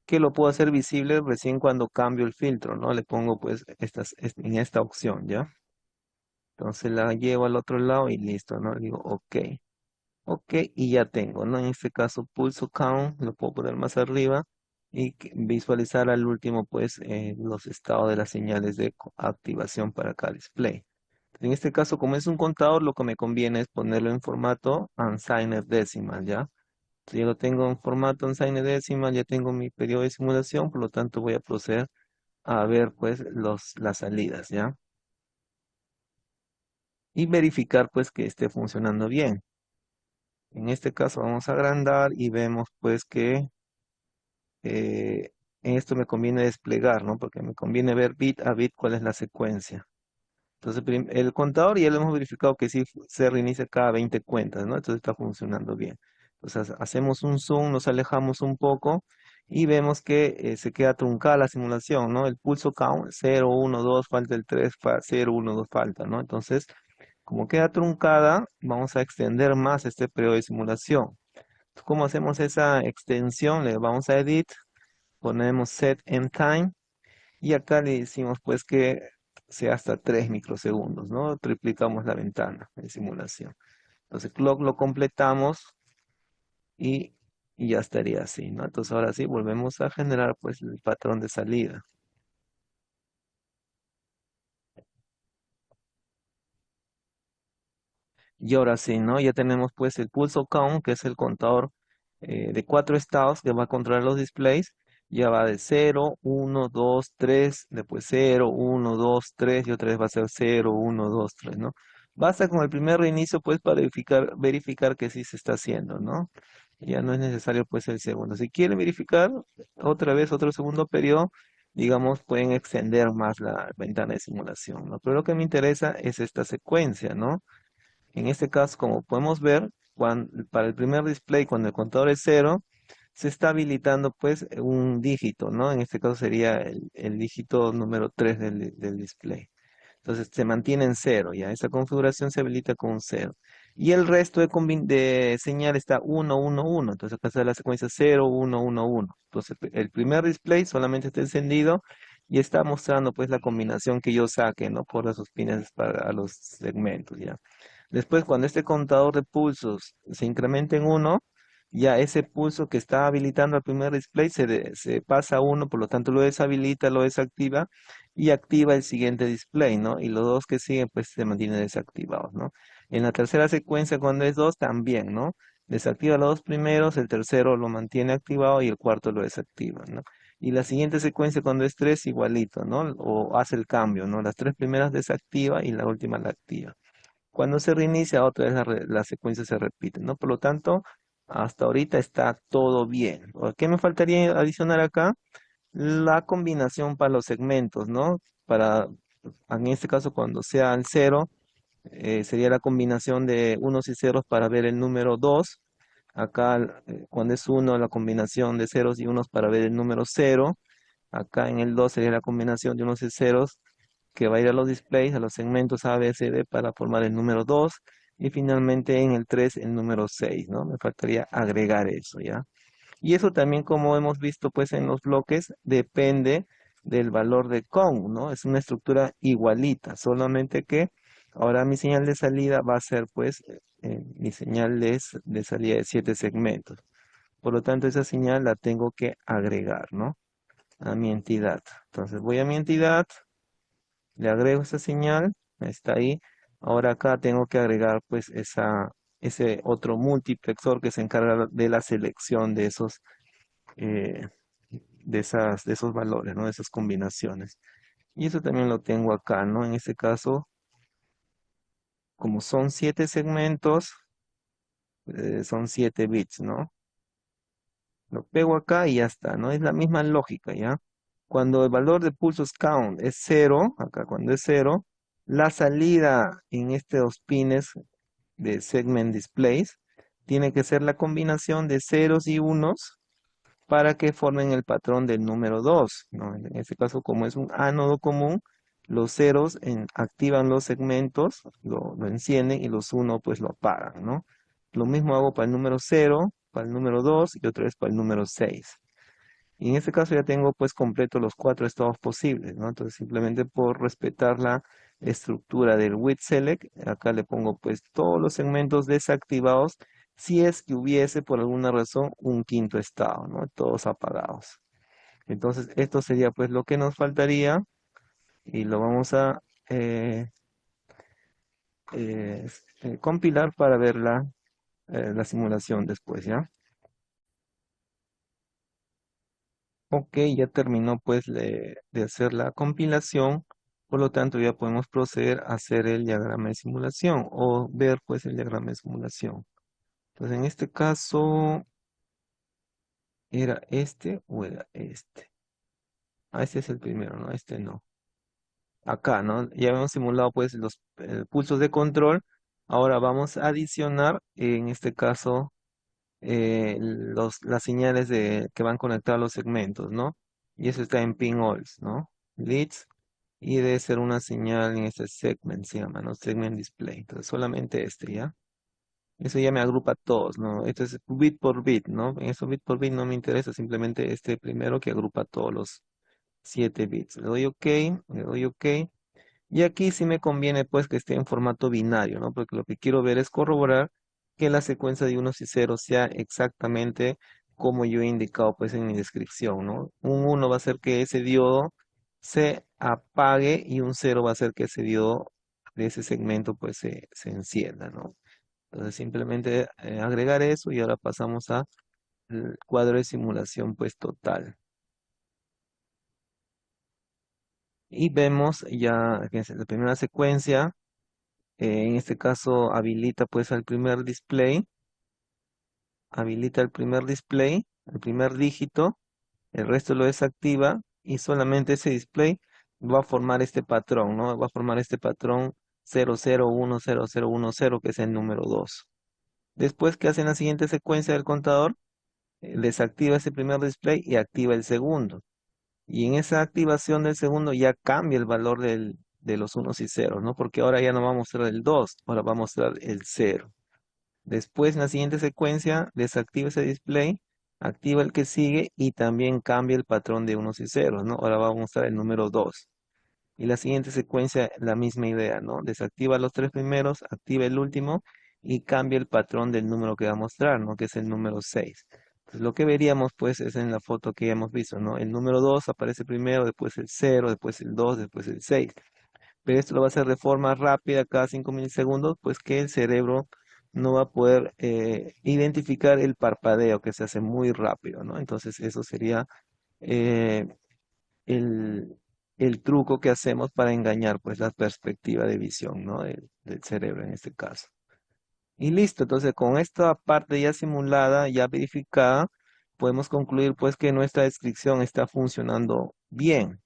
que lo puedo hacer visible recién cuando cambio el filtro, ¿no? Le pongo pues en esta opción, ¿ya? Entonces la llevo al otro lado y listo, ¿no? Le digo OK. OK, y ya tengo, ¿no? En este caso, pulso count, lo puedo poner más arriba y visualizar al último, pues, los estados de las señales de activación para cada display. En este caso, como es un contador, lo que me conviene es ponerlo en formato unsigned decimal, ¿ya? Si yo lo tengo en formato unsigned decimal, ya tengo mi periodo de simulación, por lo tanto voy a proceder a ver, pues, las salidas, ¿ya? Y verificar, pues, que esté funcionando bien. En este caso vamos a agrandar y vemos pues que en esto me conviene desplegar, ¿no? Porque me conviene ver bit a bit cuál es la secuencia. Entonces el contador ya lo hemos verificado que sí se reinicia cada 20 cuentas, ¿no? Entonces está funcionando bien. Entonces hacemos un zoom, nos alejamos un poco y vemos que se queda truncada la simulación, ¿no? El pulso count 0, 1, 2, falta el 3, 0, 1, 2 falta, ¿no? Entonces, como queda truncada, vamos a extender más este periodo de simulación. ¿Cómo hacemos esa extensión? Le vamos a Edit, ponemos Set End Time y acá le decimos pues que sea hasta 3 microsegundos, ¿no? Triplicamos la ventana de simulación. Entonces Clock lo completamos y, y ya estaría así, ¿no? Entonces ahora sí volvemos a generar pues el patrón de salida. Y ahora sí, ¿no? Ya tenemos pues el pulso count, que es el contador de 4 estados que va a controlar los displays. Ya va de 0, 1, 2, 3, después 0, 1, 2, 3 y otra vez va a ser 0, 1, 2, 3, ¿no? Basta con el primer reinicio pues para verificar que sí se está haciendo, ¿no? Ya no es necesario pues el segundo. Si quieren verificar otra vez otro segundo periodo, digamos, pueden extender más la ventana de simulación, ¿no? Pero lo que me interesa es esta secuencia, ¿no? En este caso, como podemos ver, para el primer display, cuando el contador es 0, se está habilitando pues un dígito, ¿no? En este caso sería el dígito número 3 del display. Entonces se mantiene en 0, ya. Esa configuración se habilita con un 0. Y el resto de señal está 1, 1, 1. Entonces acá está la secuencia 0, 1, 1, 1. Entonces el primer display solamente está encendido y está mostrando pues la combinación que yo saque, ¿no? Por esos pines para los segmentos, ¿ya? Después, cuando este contador de pulsos se incrementa en uno, ya ese pulso que está habilitando el primer display se pasa a uno, por lo tanto lo deshabilita, lo desactiva y activa el siguiente display, ¿no? Y los dos que siguen pues se mantienen desactivados, ¿no? En la tercera secuencia, cuando es 2, también, ¿no? Desactiva los dos primeros, el tercero lo mantiene activado y el cuarto lo desactiva, ¿no? Y la siguiente secuencia, cuando es 3, igualito, ¿no? O hace el cambio, ¿no? Las tres primeras desactiva y la última la activa. Cuando se reinicia, otra vez la secuencia se repite, ¿no? Por lo tanto, hasta ahorita está todo bien. ¿Qué me faltaría adicionar acá? La combinación para los segmentos, ¿no? Para, en este caso, cuando sea el 0, sería la combinación de unos y ceros para ver el número 2. Acá, cuando es 1, la combinación de ceros y unos para ver el número 0. Acá en el 2 sería la combinación de unos y ceros que va a ir a los displays, a los segmentos A, B, C, D para formar el número 2. Y finalmente en el 3 el número 6, ¿no? Me faltaría agregar eso, ¿ya? Y eso también, como hemos visto pues en los bloques, depende del valor de count, ¿no? Es una estructura igualita, solamente que ahora mi señal de salida va a ser pues mi señal de salida de 7 segmentos. Por lo tanto, esa señal la tengo que agregar, ¿no? A mi entidad. Entonces voy a mi entidad, le agrego esa señal, está ahí. Ahora acá tengo que agregar pues ese otro multiplexor que se encarga de la selección de esos eh, de esos valores, ¿no? De esas combinaciones. Y eso también lo tengo acá, ¿no? En este caso, como son 7 segmentos, son 7 bits, ¿no? Lo pego acá y ya está, ¿no? Es la misma lógica, ¿ya? Cuando el valor de pulsos count es 0, acá cuando es 0, la salida en estos pines de segment displays tiene que ser la combinación de ceros y unos para que formen el patrón del número 2, ¿no? En este caso, como es un ánodo común, los ceros activan los segmentos, lo encienden y los 1 pues lo apagan, ¿no? Lo mismo hago para el número 0, para el número 2 y otra vez para el número 6. Y en este caso ya tengo pues completo los 4 estados posibles, ¿no? Entonces simplemente por respetar la estructura del with select, acá le pongo pues todos los segmentos desactivados si es que hubiese por alguna razón un quinto estado, ¿no? Todos apagados. Entonces esto sería pues lo que nos faltaría y lo vamos a compilar para ver la simulación después, ¿ya? Ok, ya terminó pues de hacer la compilación, por lo tanto ya podemos proceder a hacer el diagrama de simulación o ver pues el diagrama de simulación. Entonces en este caso, ¿era este o era este? Ah, este es el primero, ¿no? Este no. Acá, ¿no? Ya hemos simulado pues los pulsos de control. Ahora vamos a adicionar, en este caso, las señales que van conectadas a los segmentos, ¿no? Y eso está en pin alls, ¿no? Leads. Y debe ser una señal en este segment, se llama, ¿no? Segment display. Entonces solamente este, ¿ya? Eso ya me agrupa todos, ¿no? Esto es bit por bit, ¿no? En eso bit por bit no me interesa, simplemente este primero que agrupa todos los 7 bits. Le doy OK, le doy OK. Y aquí sí me conviene pues que esté en formato binario, ¿no? Porque lo que quiero ver es corroborar que la secuencia de unos y ceros sea exactamente como yo he indicado pues en mi descripción, ¿no? Un 1 va a ser que ese diodo se apague y un 0 va a ser que ese diodo de ese segmento pues se encienda, ¿no? Entonces simplemente agregar eso y ahora pasamos a el cuadro de simulación pues total. Y vemos ya que es la primera secuencia. En este caso habilita pues al primer display, habilita el primer display, el primer dígito, el resto lo desactiva y solamente ese display va a formar este patrón, ¿no? Va a formar este patrón 00100010 que es el número 2. Después que hace en la siguiente secuencia del contador, desactiva ese primer display y activa el segundo. Y en esa activación del segundo ya cambia el valor de los unos y ceros, ¿no? Porque ahora ya no va a mostrar el 2, ahora va a mostrar el 0. Después, en la siguiente secuencia, desactiva ese display activa el que sigue y también cambia el patrón de unos y ceros, ¿no? Ahora va a mostrar el número 2. Y la siguiente secuencia, la misma idea, ¿no? Desactiva los tres primeros, activa el último y cambia el patrón del número que va a mostrar, ¿no? Que es el número 6. Entonces, lo que veríamos, pues, es en la foto que ya hemos visto, ¿no? El número 2 aparece primero, después el cero, después el 2, después el 6. Pero esto lo va a hacer de forma rápida, cada 5 milisegundos, pues que el cerebro no va a poder identificar el parpadeo que se hace muy rápido, ¿no? Entonces, eso sería eh, el, el truco que hacemos para engañar pues la perspectiva de visión, ¿no? Del cerebro en este caso. Y listo, entonces con esta parte ya simulada, ya verificada, podemos concluir pues que nuestra descripción está funcionando bien.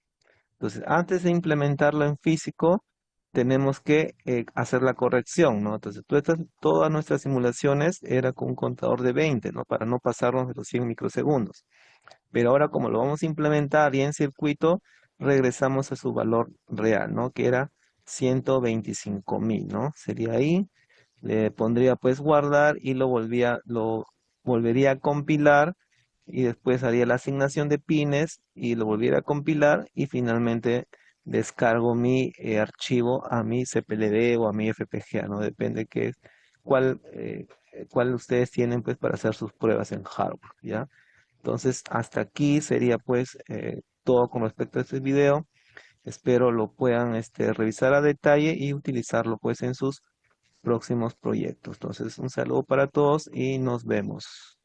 Entonces, antes de implementarlo en físico, tenemos que hacer la corrección, ¿no? Entonces, todas nuestras simulaciones era con un contador de 20, ¿no? Para no pasarnos de los 100 microsegundos. Pero ahora como lo vamos a implementar y en circuito, regresamos a su valor real, ¿no? Que era 125.000, ¿no? Sería ahí, le pondría pues guardar y lo volvería a compilar y después haría la asignación de pines y lo volviera a compilar y finalmente descargo mi archivo a mi CPLD o a mi FPGA, ¿no? Depende cuál ustedes tienen pues para hacer sus pruebas en hardware, ¿ya? Entonces, hasta aquí sería pues todo con respecto a este video. Espero lo puedan revisar a detalle y utilizarlo pues en sus próximos proyectos. Entonces, un saludo para todos y nos vemos.